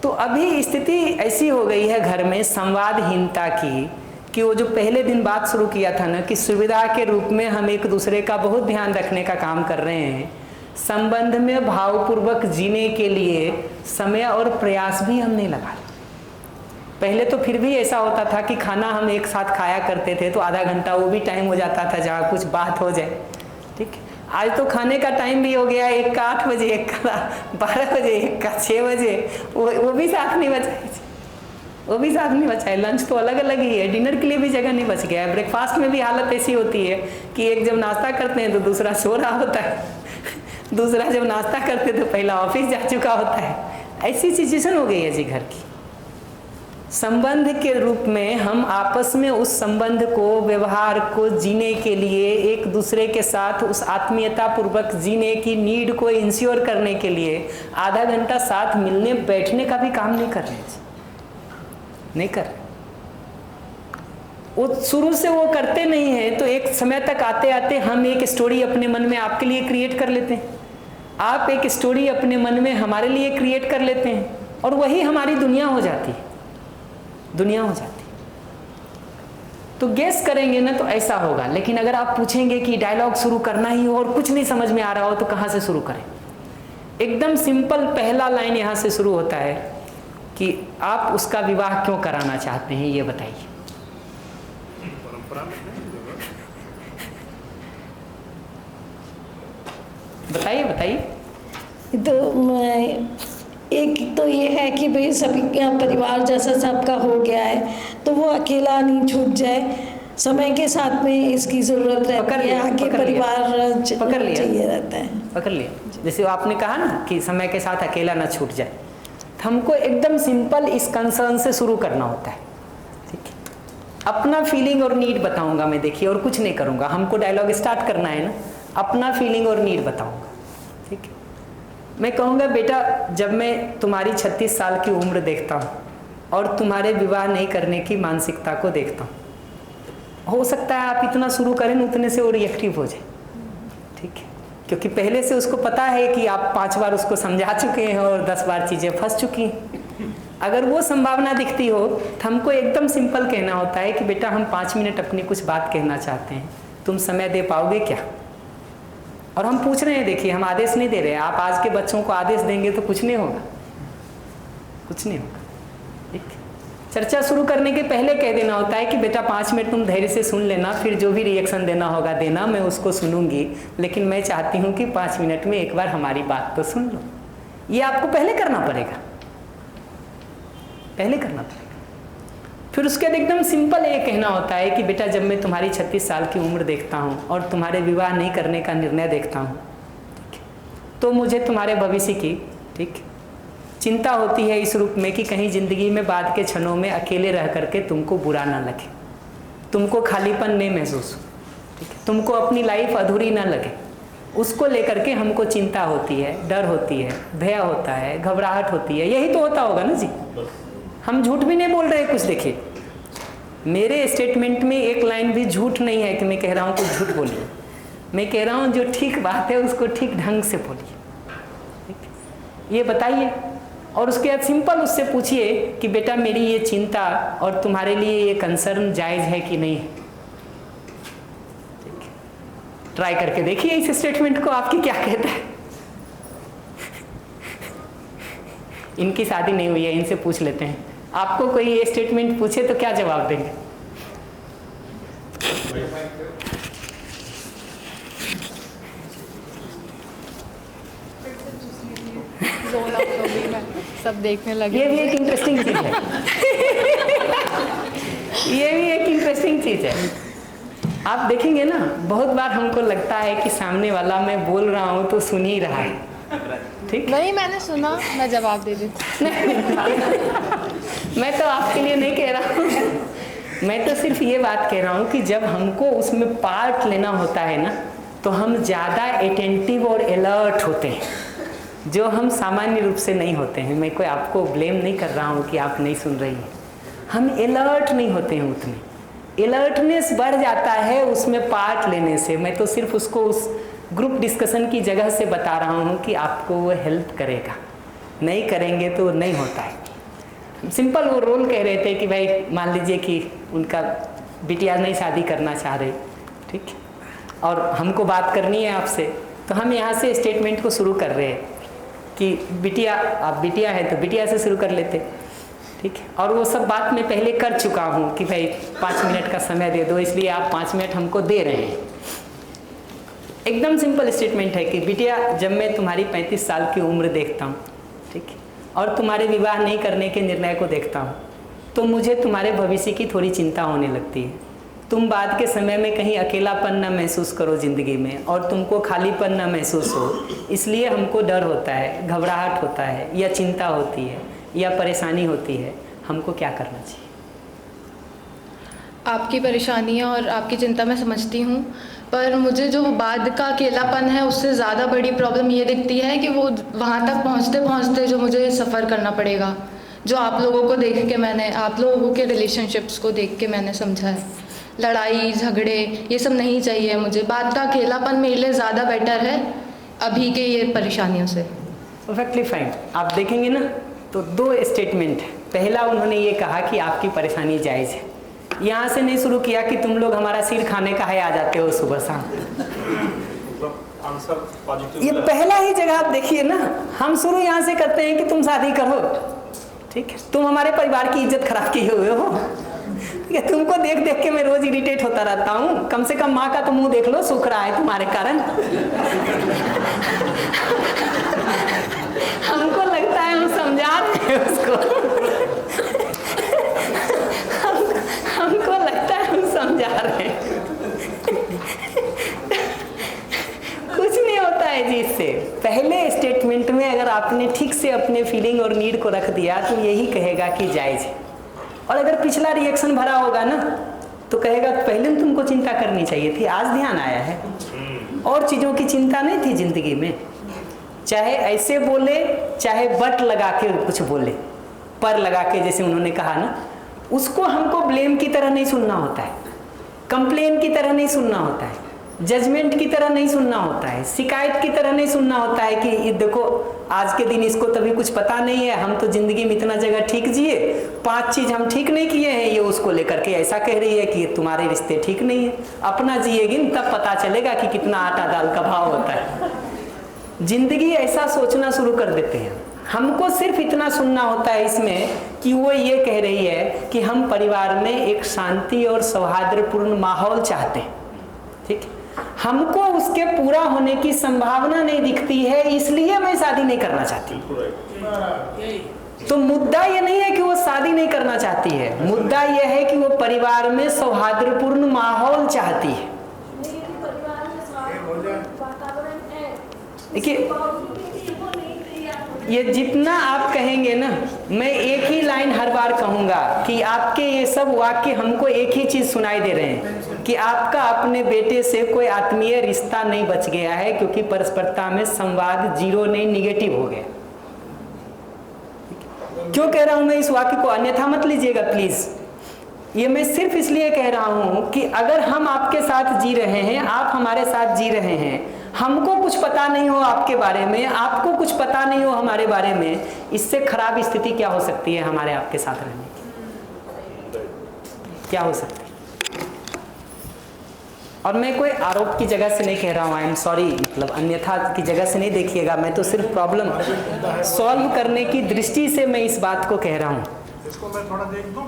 तो अभी स्थिति ऐसी हो गई है घर में संवादहीनता की कि वो जो पहले दिन बात शुरू किया था ना कि सुविधा के रूप में हम एक दूसरे का बहुत ध्यान रखने का काम कर रहे हैं, संबंध में भावपूर्वक जीने के लिए समय और प्रयास भी हम नहीं लगा रहे। पहले तो फिर भी ऐसा होता था कि खाना हम एक साथ खाया करते थे तो आधा घंटा वो भी टाइम हो जाता था जहाँ कुछ बात हो जाए, ठीक। आज तो खाने का टाइम भी हो गया, एक का 8 बजे, एक का 12 बजे, एक का 6 बजे, वो भी साथ नहीं बचा है, वो भी साथ नहीं बचा है। लंच तो अलग अलग ही है, डिनर के लिए भी जगह नहीं बच गया है। ब्रेकफास्ट में भी हालत ऐसी होती है कि एक जब नाश्ता करते हैं तो दूसरा सो रहा होता है, दूसरा जब नाश्ता करते तो पहला ऑफिस जा चुका होता है। ऐसी सिचुएशन हो गई है जी घर की। संबंध के रूप में हम आपस में उस संबंध को, व्यवहार को जीने के लिए, एक दूसरे के साथ उस आत्मीयता पूर्वक जीने की नीड को इंश्योर करने के लिए आधा घंटा साथ मिलने बैठने का भी काम नहीं कर रहे जी, नहीं कर रहे। वो शुरू से वो करते नहीं है तो एक समय तक आते आते हम एक स्टोरी अपने मन में आपके लिए क्रिएट कर लेते हैं, आप एक स्टोरी अपने मन में हमारे लिए क्रिएट कर लेते हैं और वही हमारी दुनिया हो जाती है, दुनिया हो जाती है। तो गेस करेंगे ना तो ऐसा होगा, लेकिन अगर आप पूछेंगे कि डायलॉग शुरू करना ही हो और कुछ नहीं समझ में आ रहा हो तो कहाँ से शुरू करें? एकदम सिंपल पहला लाइन यहाँ से शुरू होता है कि आप उसका विवाह क्यों कराना चाहते हैं, ये बताइए। बताइए बताइए। तो एक तो ये है कि भाई सभी का परिवार जैसा सबका हो गया है तो वो अकेला नहीं छूट जाए, समय के साथ में इसकी ज़रूरत रहती है, आगे परिवार चाहिए रहता है। पकड़ लिया, जैसे आपने कहा ना कि समय के साथ अकेला ना छूट जाए, तो हमको एकदम सिंपल इस कंसर्न से शुरू करना होता है, ठीक है। अपना फीलिंग और नीड बताऊंगा मैं, देखिए, और कुछ नहीं करूंगा, हमको डायलॉग स्टार्ट करना है ना, अपना फीलिंग और नीड बताऊंगा, ठीक है। मैं कहूँगा बेटा, जब मैं तुम्हारी 36 साल की उम्र देखता हूँ और तुम्हारे विवाह नहीं करने की मानसिकता को देखता हूँ, हो सकता है आप इतना शुरू करें उतने से वो रिएक्टिव हो जाए, ठीक है, क्योंकि पहले से उसको पता है कि आप 5 बार उसको समझा चुके हैं और 10 बार चीज़ें फंस चुकी हैं। अगर वो संभावना दिखती हो तो हमको एकदम सिंपल कहना होता है कि बेटा हम 5 मिनट अपनी कुछ बात कहना चाहते हैं, तुम समय दे पाओगे क्या? और हम पूछ रहे हैं, देखिए हम आदेश नहीं दे रहे हैं, आप आज के बच्चों को आदेश देंगे तो कुछ नहीं होगा, कुछ नहीं होगा, ठीक। चर्चा शुरू करने के पहले कह देना होता है कि बेटा 5 मिनट तुम धैर्य से सुन लेना, फिर जो भी रिएक्शन देना होगा देना, मैं उसको सुनूंगी, लेकिन मैं चाहती हूँ कि 5 मिनट में एक बार हमारी बात तो सुन लो। ये आपको पहले करना पड़ेगा, पहले करना पड़ेगा। फिर उसके बाद एकदम सिंपल ये कहना होता है कि बेटा जब मैं तुम्हारी 36 साल की उम्र देखता हूँ और तुम्हारे विवाह नहीं करने का निर्णय देखता हूँ, ठीक है, तो मुझे तुम्हारे भविष्य की, ठीक, चिंता होती है इस रूप में कि कहीं ज़िंदगी में बाद के क्षणों में अकेले रह करके तुमको बुरा ना लगे, तुमको खालीपन नहीं महसूस हो, ठीक है, तुमको अपनी लाइफ अधूरी ना लगे, उसको लेकर के हमको चिंता होती है, डर होती है, भय होता है, घबराहट होती है। यही तो होता होगा ना जी, हम झूठ भी नहीं बोल रहे कुछ। देखिए मेरे स्टेटमेंट में एक लाइन भी झूठ नहीं है कि मैं कह रहा हूँ कुछ झूठ बोलिए, मैं कह रहा हूँ जो ठीक बात है उसको ठीक ढंग से बोलिए, ठीक है? ये बताइए और उसके बाद सिंपल उससे पूछिए कि बेटा मेरी ये चिंता और तुम्हारे लिए ये कंसर्न जायज़ है कि नहीं है। ट्राई करके देखिए इस स्टेटमेंट को आपकी क्या कहता है। इनकी शादी नहीं हुई है, इनसे पूछ लेते हैं, आपको कोई ये स्टेटमेंट पूछे तो क्या जवाब देंगे? सब देखने लगे। ये भी एक इंटरेस्टिंग चीज़ है। ये भी एक इंटरेस्टिंग चीज़ है। आप देखेंगे ना, बहुत बार हमको लगता है कि सामने वाला मैं बोल रहा हूँ तो सुन ही रहा है, ठीक? नहीं, मैंने सुना, मैं जवाब दे देती। मैं तो आपके लिए नहीं कह रहा हूँ, मैं तो सिर्फ ये बात कह रहा हूँ कि जब हमको उसमें पार्ट लेना होता है ना, तो हम ज़्यादा अटेंटिव और अलर्ट होते हैं, जो हम सामान्य रूप से नहीं होते हैं। मैं कोई आपको ब्लेम नहीं कर रहा हूँ कि आप नहीं सुन रही हैं, हम अलर्ट नहीं होते हैं उतने। अलर्टनेस बढ़ जाता है उसमें पार्ट लेने से। मैं तो सिर्फ उसको उस ग्रुप डिस्कशन की जगह से बता रहा हूँ कि आपको वो हेल्प करेगा, नहीं करेंगे तो नहीं होता है। सिंपल वो रोल कह रहे थे कि भाई मान लीजिए कि उनका बिटिया नहीं शादी करना चाह रहे, ठीक, और हमको बात करनी है आपसे, तो हम यहाँ से स्टेटमेंट को शुरू कर रहे हैं कि बिटिया, आप बिटिया है तो बिटिया से शुरू कर लेते, ठीक है, और वो सब बात मैं पहले कर चुका हूँ कि भाई 5 मिनट का समय दे दो, इसलिए आप 5 मिनट हमको दे रहे हैं। एकदम सिंपल स्टेटमेंट है कि बिटिया जब मैं तुम्हारी 35 साल की उम्र देखता हूँ, ठीक है, और तुम्हारे विवाह नहीं करने के निर्णय को देखता हूँ, तो मुझे तुम्हारे भविष्य की थोड़ी चिंता होने लगती है। तुम बाद के समय में कहीं अकेलापन न महसूस करो ज़िंदगी में, और तुमको खालीपन न महसूस हो, इसलिए हमको डर होता है, घबराहट होता है, या चिंता होती है, या परेशानी होती है। हमको क्या करना चाहिए? आपकी परेशानियाँ और आपकी चिंता मैं समझती हूँ, पर मुझे जो बाद का अकेलापन है उससे ज़्यादा बड़ी प्रॉब्लम ये दिखती है कि वो वहाँ तक पहुँचते पहुँचते जो मुझे सफ़र करना पड़ेगा, जो आप लोगों को देख के मैंने, आप लोगों के रिलेशनशिप्स को देख के मैंने समझा है। लड़ाई झगड़े ये सब नहीं चाहिए मुझे। बाद का अकेलापन मेरे लिए ज़्यादा बेटर है अभी के ये परेशानियों से। Perfectly fine. आप देखेंगे ना तो 2 स्टेटमेंट है। पहला उन्होंने ये कहा कि आपकी परेशानी जायज़ है, यहाँ से नहीं शुरू किया कि तुम लोग हमारा सिर खाने का है आ जाते हो सुबह शाम। ये पहला ही जगह आप देखिए ना, हम शुरू यहाँ से करते हैं कि तुम शादी करो, ठीक है, तुम हमारे परिवार की इज्जत खराब किए हुए हो, ठीक है, तुमको देख देख के मैं रोज इरिटेट होता रहता हूँ, कम से कम माँ का तो मुंह देख लो, सूख रहा है तुम्हारे कारण। हमको लगता है हम समझा रहे हैं उसको। हमको लगता है हम समझा रहे हैं। कुछ नहीं होता है जी इससे। पहले स्टेटमेंट में अगर आपने ठीक से अपने फीलिंग और नीड को रख दिया तो यही कहेगा कि जायज़ है, और अगर पिछला रिएक्शन भरा होगा ना तो कहेगा पहले तुमको चिंता करनी चाहिए थी, आज ध्यान आया है, और चीज़ों की चिंता नहीं थी ज़िंदगी में। चाहे ऐसे बोले, चाहे बट लगा के कुछ बोले, पर लगा के, जैसे उन्होंने कहा ना, उसको हमको ब्लेम की तरह नहीं सुनना होता है, कंप्लेन की तरह नहीं सुनना होता है, जजमेंट की तरह नहीं सुनना होता है, शिकायत की तरह नहीं सुनना होता है कि ये देखो आज के दिन इसको तभी कुछ पता नहीं है, हम तो ज़िंदगी में इतना जगह ठीक जिए, 5 चीज़ हम ठीक नहीं किए हैं, ये उसको लेकर के ऐसा कह रही है कि तुम्हारे रिश्ते ठीक नहीं है। अपना जिएगी तब पता चलेगा कि कितना आटा दाल का भाव होता है। ज़िंदगी ऐसा सोचना शुरू कर देते हैं। हमको सिर्फ इतना सुनना होता है इसमें कि वो ये कह रही है कि हम परिवार में एक शांति और सौहार्दपूर्ण माहौल चाहते हैं, ठीक है, हमको उसके पूरा होने की संभावना नहीं दिखती है, इसलिए मैं शादी नहीं करना चाहती। तो मुद्दा ये नहीं है कि वो शादी नहीं करना चाहती है, मुद्दा ये है कि वो परिवार में सौहार्दपूर्ण माहौल चाहती है। देखिए ये जितना आप कहेंगे ना, मैं एक ही लाइन हर बार कहूँगा कि आपके ये सब वाक्य हमको एक ही चीज़ सुनाई दे रहे हैं कि आपका अपने बेटे से कोई आत्मीय रिश्ता नहीं बच गया है, क्योंकि परस्परता में संवाद जीरो नहीं, निगेटिव हो गया। क्यों कह रहा हूँ मैं इस वाक्य को, अन्यथा मत लीजिएगा प्लीज़। ये मैं सिर्फ इसलिए कह रहा हूँ कि अगर हम आपके साथ जी रहे हैं, आप हमारे साथ जी रहे हैं, हमको कुछ पता नहीं हो आपके बारे में, आपको कुछ पता नहीं हो हमारे बारे में, इससे खराब स्थिति क्या हो सकती है हमारे आपके साथ रहने की? क्या हो सकती है? और मैं कोई आरोप की जगह से नहीं कह रहा हूँ, आई एम सॉरी, मतलब अन्यथा की जगह से नहीं देखिएगा, मैं तो सिर्फ प्रॉब्लम सॉल्व करने की दृष्टि से मैं इस बात को कह रहा हूँ। इसको मैं थोड़ा देख दूं?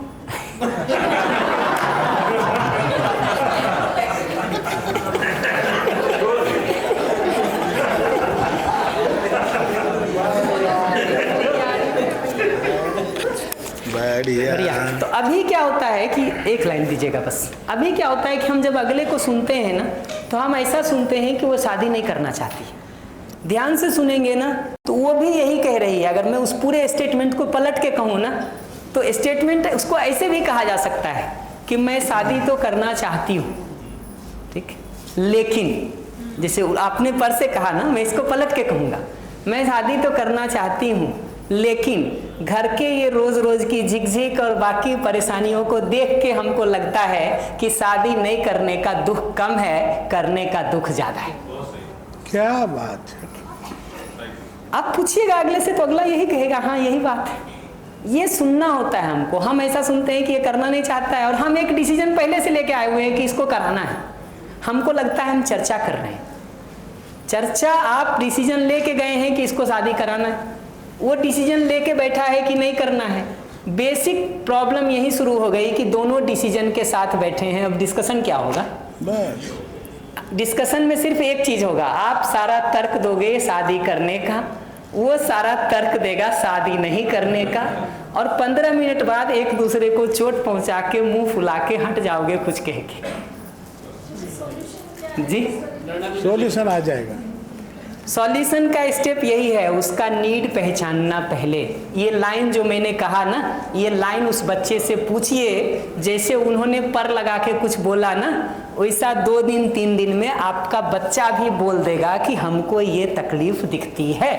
बढ़िया। तो अभी क्या होता है कि एक लाइन दीजिएगा बस। अभी क्या होता है कि हम जब अगले को सुनते हैं ना, तो हम ऐसा सुनते हैं कि वो शादी नहीं करना चाहती। ध्यान से सुनेंगे ना तो वो भी यही कह रही है। अगर मैं उस पूरे स्टेटमेंट को पलट के कहूँ ना, तो स्टेटमेंट उसको ऐसे भी कहा जा सकता है कि मैं शादी तो करना चाहती हूँ, ठीक, लेकिन जैसे आपने पर से कहा ना, मैं इसको पलट के कहूँगा, मैं शादी तो करना चाहती हूँ, लेकिन घर के ये रोज रोज की झिकझिक और बाकी परेशानियों को देख के हमको लगता है कि शादी नहीं करने का दुख कम है, करने का दुख ज्यादा है। क्या बात है। आप पूछिएगा अगले से तो अगला यही कहेगा, हाँ यही बात है। ये सुनना होता है हमको। हम ऐसा सुनते हैं कि ये करना नहीं चाहता है और हम एक डिसीजन पहले से लेके आए हुए हैं कि इसको कराना है। हमको लगता है हम चर्चा कर रहे हैं। चर्चा, आप डिसीजन लेके गए हैं कि इसको शादी कराना है, वो डिसीजन लेके बैठा है कि नहीं करना है। बेसिक प्रॉब्लम यही शुरू हो गई कि दोनों डिसीजन के साथ बैठे हैं। अब डिस्कशन क्या होगा? बस डिस्कशन में सिर्फ एक चीज होगा, आप सारा तर्क दोगे शादी करने का, वो सारा तर्क देगा शादी नहीं करने का, और 15 मिनट बाद एक दूसरे को चोट पहुंचा के मुंह फुला के हट जाओगे कुछ कह के। जी, सॉल्यूशन आ जाएगा। सॉल्यूशन का स्टेप यही है, उसका नीड पहचानना पहले। ये लाइन जो मैंने कहा ना, ये लाइन उस बच्चे से पूछिए, जैसे उन्होंने पर लगा के कुछ बोला ना, वैसा 2 दिन 3 दिन में आपका बच्चा भी बोल देगा कि हमको ये तकलीफ दिखती है।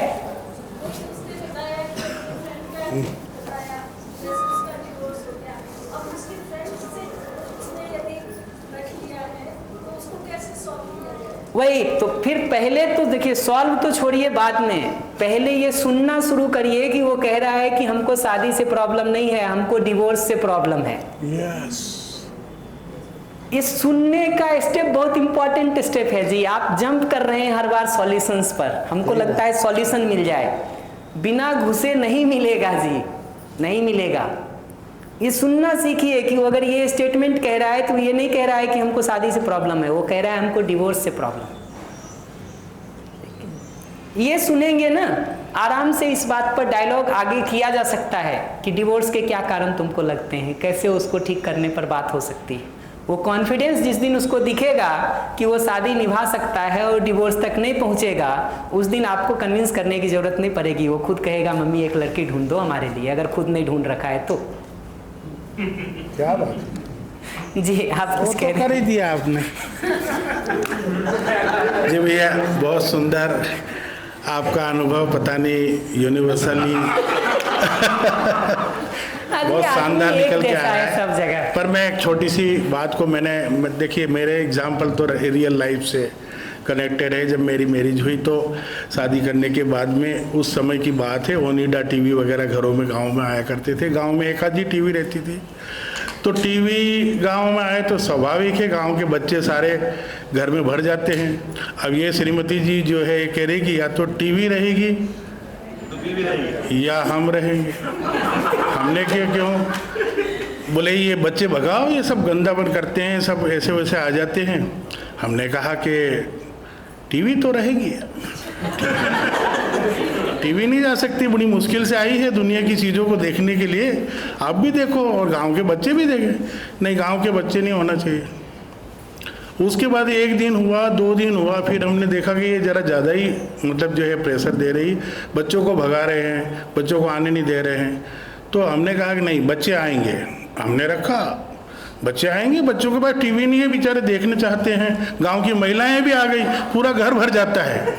वही तो, फिर पहले तो देखिए, सॉल्व तो छोड़िए बाद में, पहले ये सुनना शुरू करिए कि वो कह रहा है कि हमको शादी से प्रॉब्लम नहीं है, हमको डिवोर्स से प्रॉब्लम है। यस, इस सुनने का स्टेप बहुत इंपॉर्टेंट स्टेप है जी। आप जंप कर रहे हैं हर बार सॉल्यूशंस पर, हमको लगता है सॉल्यूशन मिल जाए, बिना घुसे नहीं मिलेगा जी, नहीं मिलेगा। ये सुनना सीखिए कि वो अगर ये स्टेटमेंट कह रहा है तो ये नहीं कह रहा है कि हमको शादी से प्रॉब्लम है, वो कह रहा है हमको डिवोर्स से प्रॉब्लम। ये सुनेंगे ना, आराम से इस बात पर डायलॉग आगे किया जा सकता है कि डिवोर्स के क्या कारण तुमको लगते हैं, कैसे उसको ठीक करने पर बात हो सकती है। वो कॉन्फिडेंस जिस दिन उसको दिखेगा कि वो शादी निभा सकता है और डिवोर्स तक नहीं पहुंचेगा, उस दिन आपको कन्विंस करने की जरूरत नहीं पड़ेगी। वो खुद कहेगा मम्मी एक लड़की ढूंढ दो हमारे लिए, अगर खुद नहीं ढूंढ रखा है तो। क्या बात है जी, आप कुछ कह कर ही दिया आपने। जी भैया, बहुत सुंदर आपका अनुभव, पता नहीं यूनिवर्सली बहुत शानदार निकल के आया है सब जगह। पर मैं एक छोटी सी बात को देखिए, मेरे एग्जाम्पल तो रियल लाइफ से कनेक्टेड है। जब मेरी मैरिज हुई तो शादी करने के बाद में, उस समय की बात है, ओनिडा टीवी वगैरह घरों में गांव में आया करते थे। गांव में एक आधी टीवी रहती थी, तो टीवी गांव में आए तो स्वाभाविक है गांव के बच्चे सारे घर में भर जाते हैं। अब ये श्रीमती जी जो है कह रही कि या तो टीवी रहेगी या हम रहेंगे। हमने क्यों बोले ये बच्चे भगाओ, ये सब गंदापन करते हैं, सब ऐसे वैसे आ जाते हैं। हमने कहा कि टीवी तो रहेगी, टीवी नहीं जा सकती, बड़ी मुश्किल से आई है दुनिया की चीज़ों को देखने के लिए, आप भी देखो और गांव के बच्चे भी देखें। नहीं, गांव के बच्चे नहीं होना चाहिए। उसके बाद 1 दिन हुआ, 2 दिन हुआ, फिर हमने देखा कि ये ज़रा ज़्यादा ही मतलब जो है प्रेशर दे रही, बच्चों को भगा रहे हैं, बच्चों को आने नहीं दे रहे हैं। तो हमने कहा कि नहीं, बच्चे आएंगे। हमने रखा, बच्चे आएंगे, बच्चों के पास टीवी नहीं है, बेचारे देखने चाहते हैं। गांव की महिलाएं भी आ गई, पूरा घर भर जाता है,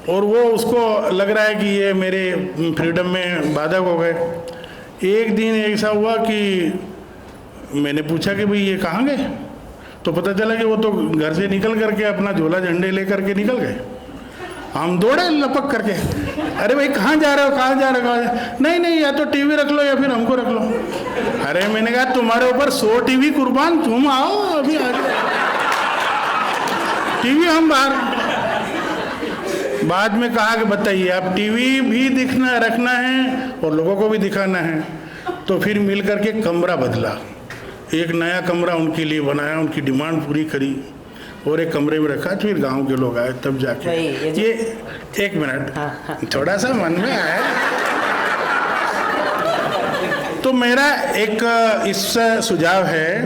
और वो उसको लग रहा है कि ये मेरे फ्रीडम में बाधक हो गए। एक दिन ऐसा हुआ कि मैंने पूछा कि भाई ये कहाँ गए, तो पता चला कि वो तो घर से निकल करके अपना झोला झंडे लेकर के निकल गए। हम दौड़े लपक करके, अरे भाई कहाँ जा रहे हो, कहाँ जा रहे हो? नहीं नहीं, या तो टीवी रख लो या फिर हमको रख लो। अरे मैंने कहा तुम्हारे ऊपर 100 टीवी कुर्बान, तुम आओ अभी, आ टीवी हम बाहर। बाद में कहा कि बताइए, आप टीवी भी दिखना रखना है और लोगों को भी दिखाना है। तो फिर मिल करके कमरा बदला, एक नया कमरा उनके लिए बनाया, उनकी डिमांड पूरी करी और एक कमरे में रखा। फिर गांव के लोग आए, तब जाके ये 1 मिनट थोड़ा सा मन में आया। तो मेरा एक इस सुझाव है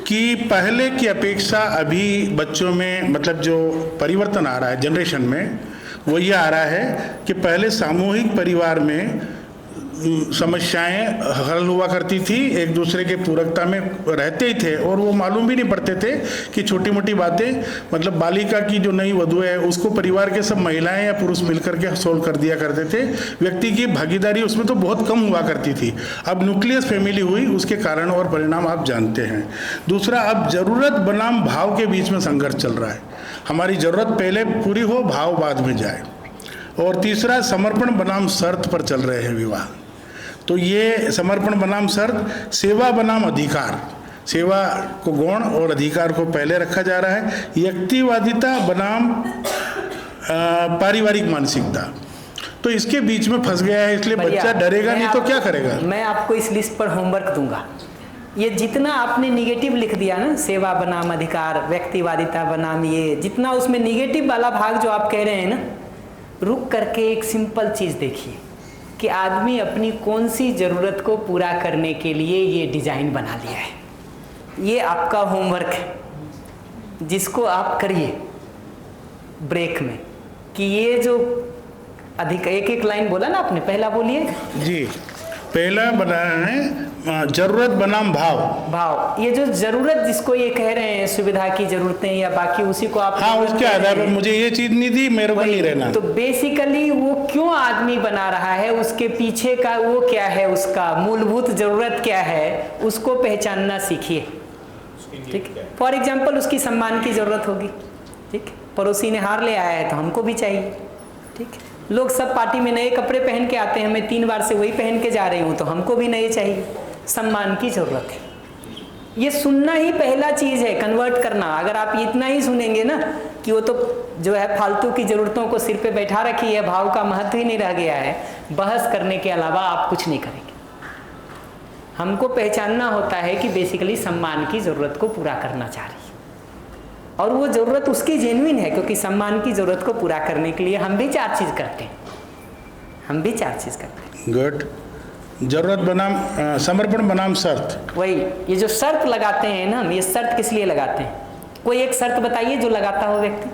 कि पहले की अपेक्षा अभी बच्चों में मतलब जो परिवर्तन आ रहा है जनरेशन में, वो ये आ रहा है कि पहले सामूहिक परिवार में समस्याएं हल हुआ करती थी, एक दूसरे के पूरकता में रहते ही थे, और वो मालूम भी नहीं पड़ते थे कि छोटी मोटी बातें, मतलब बालिका की जो नई वधू है उसको परिवार के सब महिलाएं या पुरुष मिलकर के सोल्व कर दिया करते थे। व्यक्ति की भागीदारी उसमें तो बहुत कम हुआ करती थी। अब न्यूक्लियस फैमिली हुई, उसके कारण और परिणाम आप जानते हैं। दूसरा, अब जरूरत बनाम भाव के बीच में संघर्ष चल रहा है। हमारी जरूरत पहले पूरी हो, भाव बाद में जाए। और तीसरा, समर्पण बनाम शर्त पर चल रहे हैं विवाह। तो ये समर्पण बनाम शर्त, सेवा बनाम अधिकार, सेवा को गौण और अधिकार को पहले रखा जा रहा है। व्यक्तिवादिता बनाम पारिवारिक मानसिकता, तो इसके बीच में फंस गया है। इसलिए बच्चा डरेगा नहीं तो क्या करेगा। मैं आपको इस लिस्ट पर होमवर्क दूंगा। ये जितना आपने निगेटिव लिख दिया ना, सेवा बनाम अधिकार, व्यक्तिवादिता बनाम, ये जितना उसमें निगेटिव वाला भाग जो आप कह रहे हैं ना, रुक करके एक सिंपल चीज़ देखिए कि आदमी अपनी कौन सी ज़रूरत को पूरा करने के लिए ये डिज़ाइन बना लिया है। ये आपका होमवर्क है, जिसको आप करिए ब्रेक में, कि ये जो अधिक एक लाइन बोला ना आपने, पहला बोलिए जी। पहला बनाना है जरूरत बनाम भाव। ये जो जरूरत जिसको ये कह रहे हैं, सुविधा की जरूरतें या बाकी, उसी को आप उसके आधार पर मुझे ये चीज नहीं दी, मेरे को नहीं रहना। तो बेसिकली वो क्यों आदमी बना रहा है, उसके पीछे का वो क्या है, उसका मूलभूत जरूरत क्या है, उसको पहचानना सीखिए। ठीक, फॉर एग्जाम्पल उसकी सम्मान की जरूरत होगी। ठीक, पड़ोसी ने हार ले आया है तो हमको भी चाहिए। ठीक, लोग सब पार्टी में नए कपड़े पहन के आते हैं, मैं 3 बार से वही पहन के जा रही हूँ, तो हमको भी नए चाहिए। सम्मान की जरूरत है। ये सुनना ही पहला चीज़ है, कन्वर्ट करना। अगर आप इतना ही सुनेंगे ना कि वो तो जो है फालतू की ज़रूरतों को सिर पे बैठा रखी है, भाव का महत्व ही नहीं रह गया है, बहस करने के अलावा आप कुछ नहीं करेंगे। हमको पहचानना होता है कि बेसिकली सम्मान की ज़रूरत को पूरा करना चाह रही है, और वो ज़रूरत उसकी जेन्युइन है, क्योंकि सम्मान की ज़रूरत को पूरा करने के लिए हम भी 4 चीज़ करते हैं। गुड। जरूरत बनाम समर्पण बनाम शर्त। वही, ये जो शर्त लगाते हैं ना, ये शर्त किस लिए लगाते हैं? कोई एक शर्त बताइए जो लगाता हो व्यक्ति।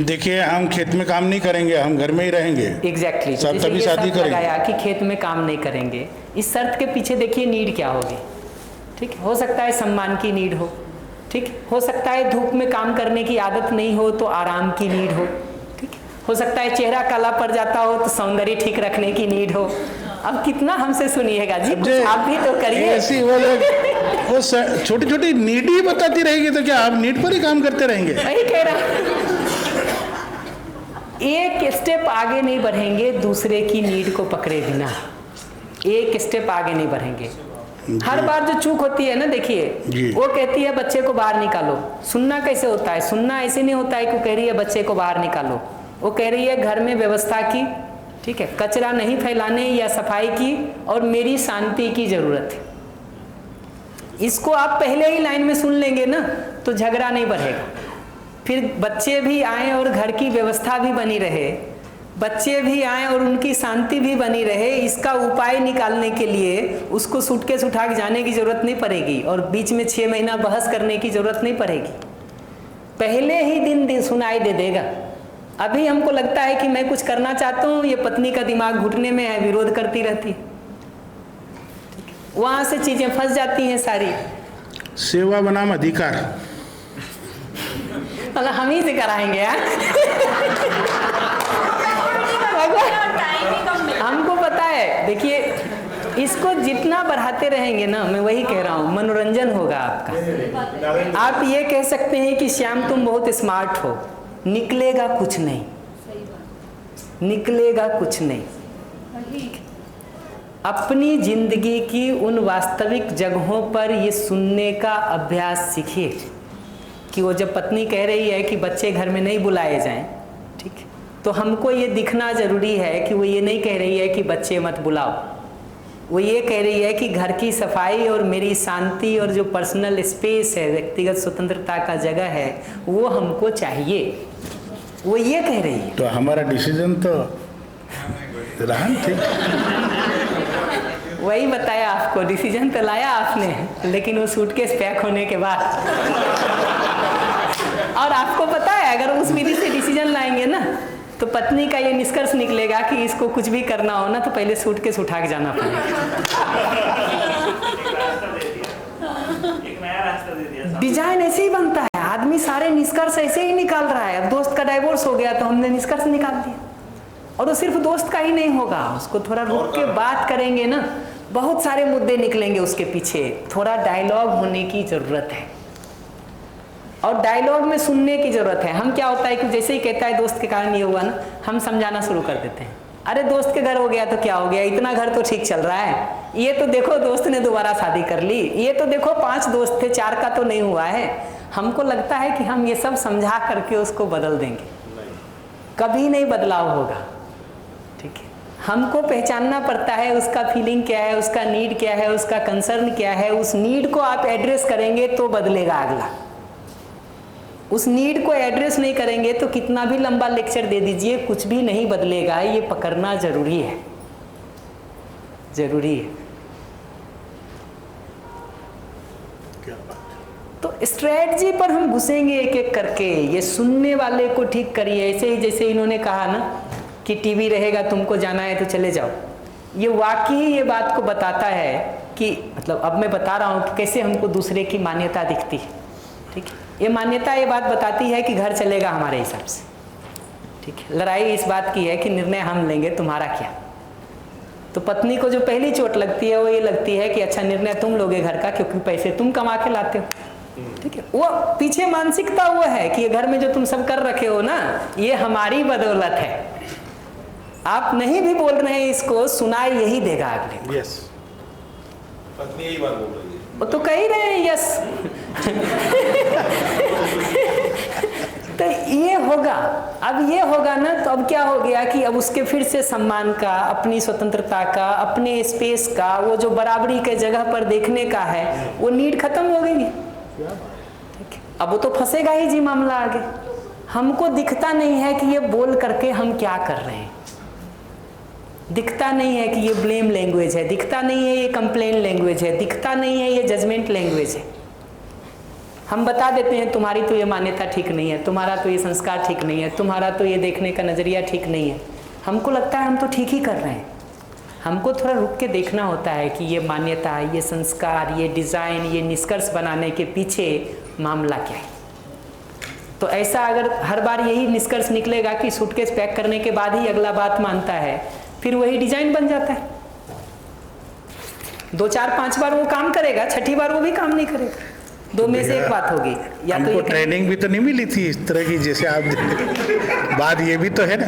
देखिए, हम खेत में काम नहीं करेंगे, हम घर में ही रहेंगे। एग्जैक्टली, तभी शादी करेंगे। लगाया कि खेत में काम नहीं करेंगे। इस शर्त के पीछे देखिए नीड क्या होगी। ठीक, हो सकता है सम्मान की नीड हो। ठीक, हो सकता है धूप में काम करने की आदत नहीं हो तो आराम की नीड हो। ठीक, हो सकता है चेहरा काला पड़ जाता हो तो सौंदर्य ठीक रखने की नीड हो। अब कितना हमसे सुनिएगा जी, कुछ आप भी तो करिए। ऐसी वो छोटी छोटी नीड ही बताती रहेगी तो क्या आप नीड पर ही काम करते रहेंगे? वही कह रहा, एक स्टेप आगे नहीं बढ़ेंगे दूसरे की नीड को पकड़े बिना। एक स्टेप आगे नहीं बढ़ेंगे। हर बार जो चूक होती है ना, देखिए, वो कहती है बच्चे को बाहर निकालो। सुनना कैसे होता है? सुनना ऐसे नहीं होता है कि वो कह रही है बच्चे को बाहर निकालो, वो कह रही है घर में व्यवस्था की, ठीक है, कचरा नहीं फैलाने या सफाई की, और मेरी शांति की जरूरत है। इसको आप पहले ही लाइन में सुन लेंगे ना तो झगड़ा नहीं बढ़ेगा। फिर बच्चे भी आए और घर की व्यवस्था भी बनी रहे बच्चे भी आएँ और उनकी शांति भी बनी रहे, इसका उपाय निकालने के लिए उसको सूटकेस उठा के जाने की ज़रूरत नहीं पड़ेगी और बीच में 6 महीना बहस करने की ज़रूरत नहीं पड़ेगी, पहले ही दिन सुनाई दे देगा। अभी हमको लगता है कि मैं कुछ करना चाहता हूँ, ये पत्नी का दिमाग घुटने में है, विरोध करती रहती है, वहाँ से चीज़ें फंस जाती हैं सारी। सेवा बनाम अधिकार, मतलब हम ही से कराएंगे यार। हमको पता है, देखिए इसको जितना बढ़ाते रहेंगे ना, मैं वही कह रहा हूँ, मनोरंजन होगा आपका। आप ये कह सकते हैं कि श्याम तुम बहुत स्मार्ट हो, निकलेगा कुछ नहीं, निकलेगा कुछ नहीं। अपनी जिंदगी की उन वास्तविक जगहों पर ये सुनने का अभ्यास सीखिए कि वो जब पत्नी कह रही है कि बच्चे घर में नहीं बुलाए जाएं, ठीक है, तो हमको ये दिखना ज़रूरी है कि वो ये नहीं कह रही है कि बच्चे मत बुलाओ, वो ये कह रही है कि घर की सफाई और मेरी शांति और जो पर्सनल स्पेस है, व्यक्तिगत स्वतंत्रता का जगह है, वो हमको चाहिए, वो ये कह रही है। तो हमारा डिसीजन तो रहा ठीक, वही बताया आपको, डिसीजन तो लाया आपने, लेकिन वो सूटकेस पैक होने के बाद। और आपको पता है अगर उस विधि से डिसीजन लाएंगे ना, तो पत्नी का ये निष्कर्ष निकलेगा कि इसको कुछ भी करना हो ना तो पहले सूटकेस उठा के जाना पड़ेगा। डिजाइन ऐसे ही बनता है, आदमी सारे निष्कर्ष ऐसे ही निकाल रहा है। अब दोस्त का डाइवोर्स हो गया तो हमने निष्कर्ष निकाल दिया, और वो सिर्फ दोस्त का ही नहीं होगा, उसको थोड़ा रुक के बात करेंगे ना, बहुत सारे मुद्दे निकलेंगे उसके पीछे। थोड़ा डायलॉग होने की ज़रूरत है, और डायलॉग में सुनने की ज़रूरत है। हम क्या होता है कि जैसे ही कहता है दोस्त के कारण ये हुआ ना, हम समझाना शुरू कर देते हैं, अरे दोस्त के घर हो गया तो क्या हो गया, इतना घर तो ठीक चल रहा है, ये तो देखो दोस्त ने दोबारा शादी कर ली, ये तो देखो 5 दोस्त थे 4 का तो नहीं हुआ है। हमको लगता है कि हम ये सब समझा करके उसको बदल देंगे, कभी नहीं बदलाव होगा, ठीक है। हमको पहचानना पड़ता है उसका फीलिंग क्या है, उसका नीड क्या है, उसका कंसर्न क्या है। उस नीड को आप एड्रेस करेंगे तो बदलेगा अगला। उस नीड को एड्रेस नहीं करेंगे तो कितना भी लंबा लेक्चर दे दीजिए, कुछ भी नहीं बदलेगा। ये पकड़ना जरूरी है, जरूरी है। तो स्ट्रेटजी पर हम घुसेंगे एक एक करके। ये सुनने वाले को ठीक करिए, ऐसे ही जैसे इन्होंने कहा ना कि टीवी रहेगा, तुमको जाना है तो चले जाओ। ये वाकई ये बात को बताता है कि मतलब अब मैं बता रहा हूँ कि कैसे हमको दूसरे की मान्यता दिखती है, ठीक है। ये मान्यता ये बात बताती है कि घर चलेगा हमारे हिसाब से, ठीक है। लड़ाई इस बात की है कि निर्णय हम लेंगे, तुम्हारा क्या। तो पत्नी को जो पहली चोट लगती है वो ये लगती है कि अच्छा निर्णय तुम लोगे घर का, क्योंकि पैसे तुम कमा के लाते हो, ठीक है। वो पीछे मानसिकता वो है कि ये घर में जो तुम सब कर रखे हो ना, ये हमारी बदौलत है। आप नहीं भी बोल रहे हैं इसको, सुनाई यही देगा अगले। यस, पत्नी यही बात बोल रही है, वो तो कह ही रहे हैं यस। तो ये होगा, अब ये होगा ना, तो अब क्या हो गया कि अब उसके फिर से सम्मान का, अपनी स्वतंत्रता का, अपने स्पेस का, वो जो बराबरी के जगह पर देखने का है, वो नीड खत्म हो गई। ठीक है, अब वो तो फंसेगा ही जी मामला आगे। हमको दिखता नहीं है कि ये बोल करके हम क्या कर रहे हैं, दिखता नहीं है कि ये ब्लेम लैंग्वेज है, दिखता नहीं है ये कंप्लेन लैंग्वेज है, दिखता नहीं है ये जजमेंट लैंग्वेज है। हम बता देते हैं तुम्हारी तो ये मान्यता ठीक नहीं है, तुम्हारा तो ये संस्कार ठीक नहीं है, तुम्हारा तो ये देखने का नज़रिया ठीक नहीं है। हमको लगता है हम तो ठीक ही कर रहे हैं। हमको थोड़ा रुक के देखना होता है कि ये मान्यता, ये संस्कार, ये डिज़ाइन, ये निष्कर्ष बनाने के पीछे मामला क्या है। तो ऐसा अगर हर बार यही निष्कर्ष निकलेगा कि सूटकेस पैक करने के बाद ही अगला बात मानता है, फिर वही डिजाइन बन जाता है। 2, 4, 5 बार वो काम करेगा, छठी बार वो भी काम नहीं करेगा। 2 में से एक बात होगी। या हमको तो ट्रेनिंग भी तो नहीं मिली थी इस तरह की जैसे आप बात ये भी तो है ना,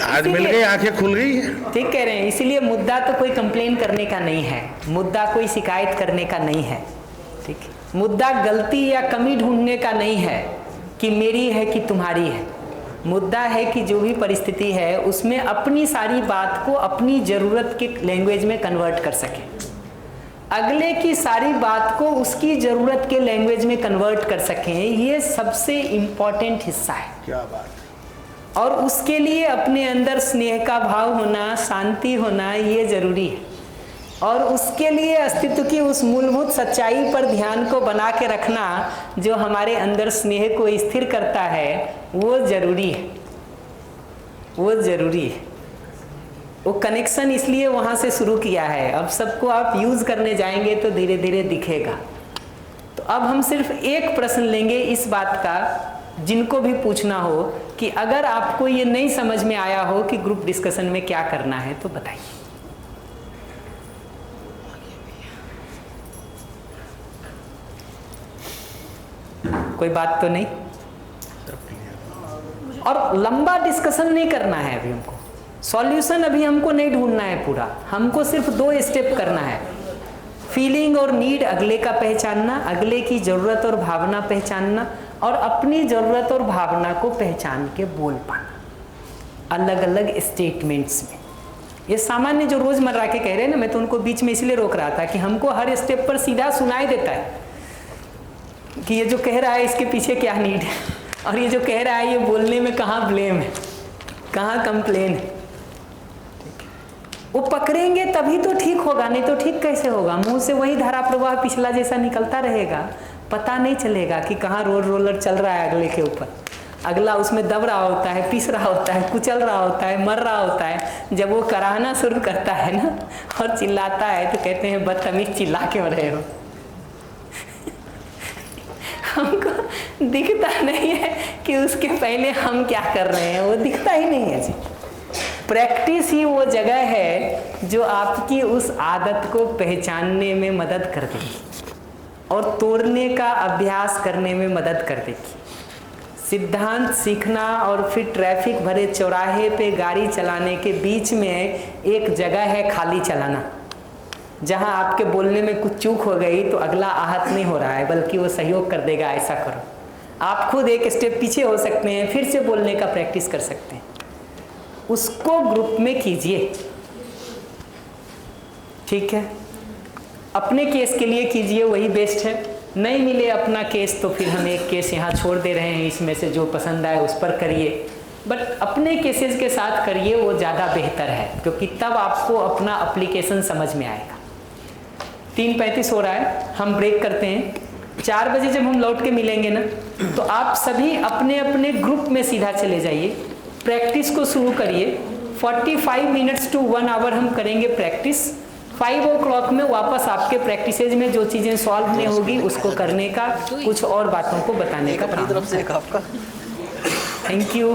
आज मिल गई, आंखें खुल गई है। ठीक कह रहे हैं। इसीलिए मुद्दा तो कोई कंप्लेन करने का नहीं है, मुद्दा कोई शिकायत करने का नहीं है, ठीक है। मुद्दा गलती या कमी ढूंढने का नहीं है कि मेरी है कि तुम्हारी है। मुद्दा है कि जो भी परिस्थिति है उसमें अपनी सारी बात को अपनी ज़रूरत के लैंग्वेज में कन्वर्ट कर सके, अगले की सारी बात को उसकी ज़रूरत के लैंग्वेज में कन्वर्ट कर सकें। ये सबसे इम्पॉर्टेंट हिस्सा है। क्या बात। और उसके लिए अपने अंदर स्नेह का भाव होना, शांति होना, ये जरूरी है। और उसके लिए अस्तित्व की उस मूलभूत सच्चाई पर ध्यान को बना के रखना, जो हमारे अंदर स्नेह को स्थिर करता है, वो जरूरी है, वो जरूरी है। वो कनेक्शन इसलिए वहाँ से शुरू किया है। अब सबको आप यूज़ करने जाएंगे तो धीरे धीरे दिखेगा। तो अब हम सिर्फ एक प्रश्न लेंगे इस बात का, जिनको भी पूछना हो कि अगर आपको ये नहीं समझ में आया हो कि ग्रुप डिस्कशन में क्या करना है तो बताइए। कोई बात तो नहीं? और लंबा डिस्कशन नहीं करना है अभी हमको, सॉल्यूशन अभी हमको नहीं ढूंढना है पूरा, हमको सिर्फ 2 स्टेप करना है। फीलिंग और नीड अगले का पहचानना, अगले की ज़रूरत और भावना पहचानना, और अपनी ज़रूरत और भावना को पहचान के बोल पाना अलग अलग स्टेटमेंट्स में। ये सामान्य जो रोज़मर्रा के कह रहे हैं ना, मैं तो उनको बीच में इसलिए रोक रहा था कि हमको हर स्टेप पर सीधा सुनाई देता है कि ये जो कह रहा है इसके पीछे क्या नीड है, और ये जो कह रहा है ये बोलने में कहाँ ब्लेम है, कहाँ कंप्लेन है। वो पकड़ेंगे तभी तो ठीक होगा, नहीं तो ठीक कैसे होगा? मुंह से वही धारा प्रवाह पिछला जैसा निकलता रहेगा, पता नहीं चलेगा कि कहाँ रोलर चल रहा है अगले के ऊपर। अगला उसमें दब रहा होता है, पीस रहा होता है, कुचल रहा होता है, मर रहा होता है। जब वो कराहना शुरू करता है ना और चिल्लाता है तो कहते हैं बदतमीज चिल्ला क्यों रहे हो। हमको दिखता नहीं है कि उसके पहले हम क्या कर रहे हैं, वो दिखता ही नहीं है जी। प्रैक्टिस ही वो जगह है जो आपकी उस आदत को पहचानने में मदद कर देगी और तोड़ने का अभ्यास करने में मदद कर देगी। सिद्धांत सीखना और फिर ट्रैफिक भरे चौराहे पे गाड़ी चलाने के बीच में एक जगह है खाली चलाना, जहां आपके बोलने में कुछ चूक हो गई तो अगला आहत नहीं हो रहा है, बल्कि वो सहयोग कर देगा, ऐसा करो। आप खुद एक स्टेप पीछे हो सकते हैं, फिर से बोलने का प्रैक्टिस कर सकते हैं। उसको ग्रुप में कीजिए, ठीक है? अपने केस के लिए कीजिए, वही बेस्ट है। नहीं मिले अपना केस तो फिर हम एक केस यहाँ छोड़ दे रहे हैं, इसमें से जो पसंद आए उस पर करिए, बट अपने केसेस के साथ करिए, वो ज़्यादा बेहतर है, क्योंकि तब आपको अपना एप्लीकेशन समझ में आएगा। 3:35 हो रहा है, हम ब्रेक करते हैं। 4 बजे जब हम लौट के मिलेंगे ना, तो आप सभी अपने अपने ग्रुप में सीधा चले जाइए, प्रैक्टिस को शुरू करिए। 45 मिनट्स टू 1 आवर हम करेंगे प्रैक्टिस। 5 o'clock में वापस आपके प्रैक्टिसेज में जो चीज़ें सॉल्व नहीं होगी उसको करने का, कुछ और बातों को बताने का काम। तरफ से आपका थैंक यू।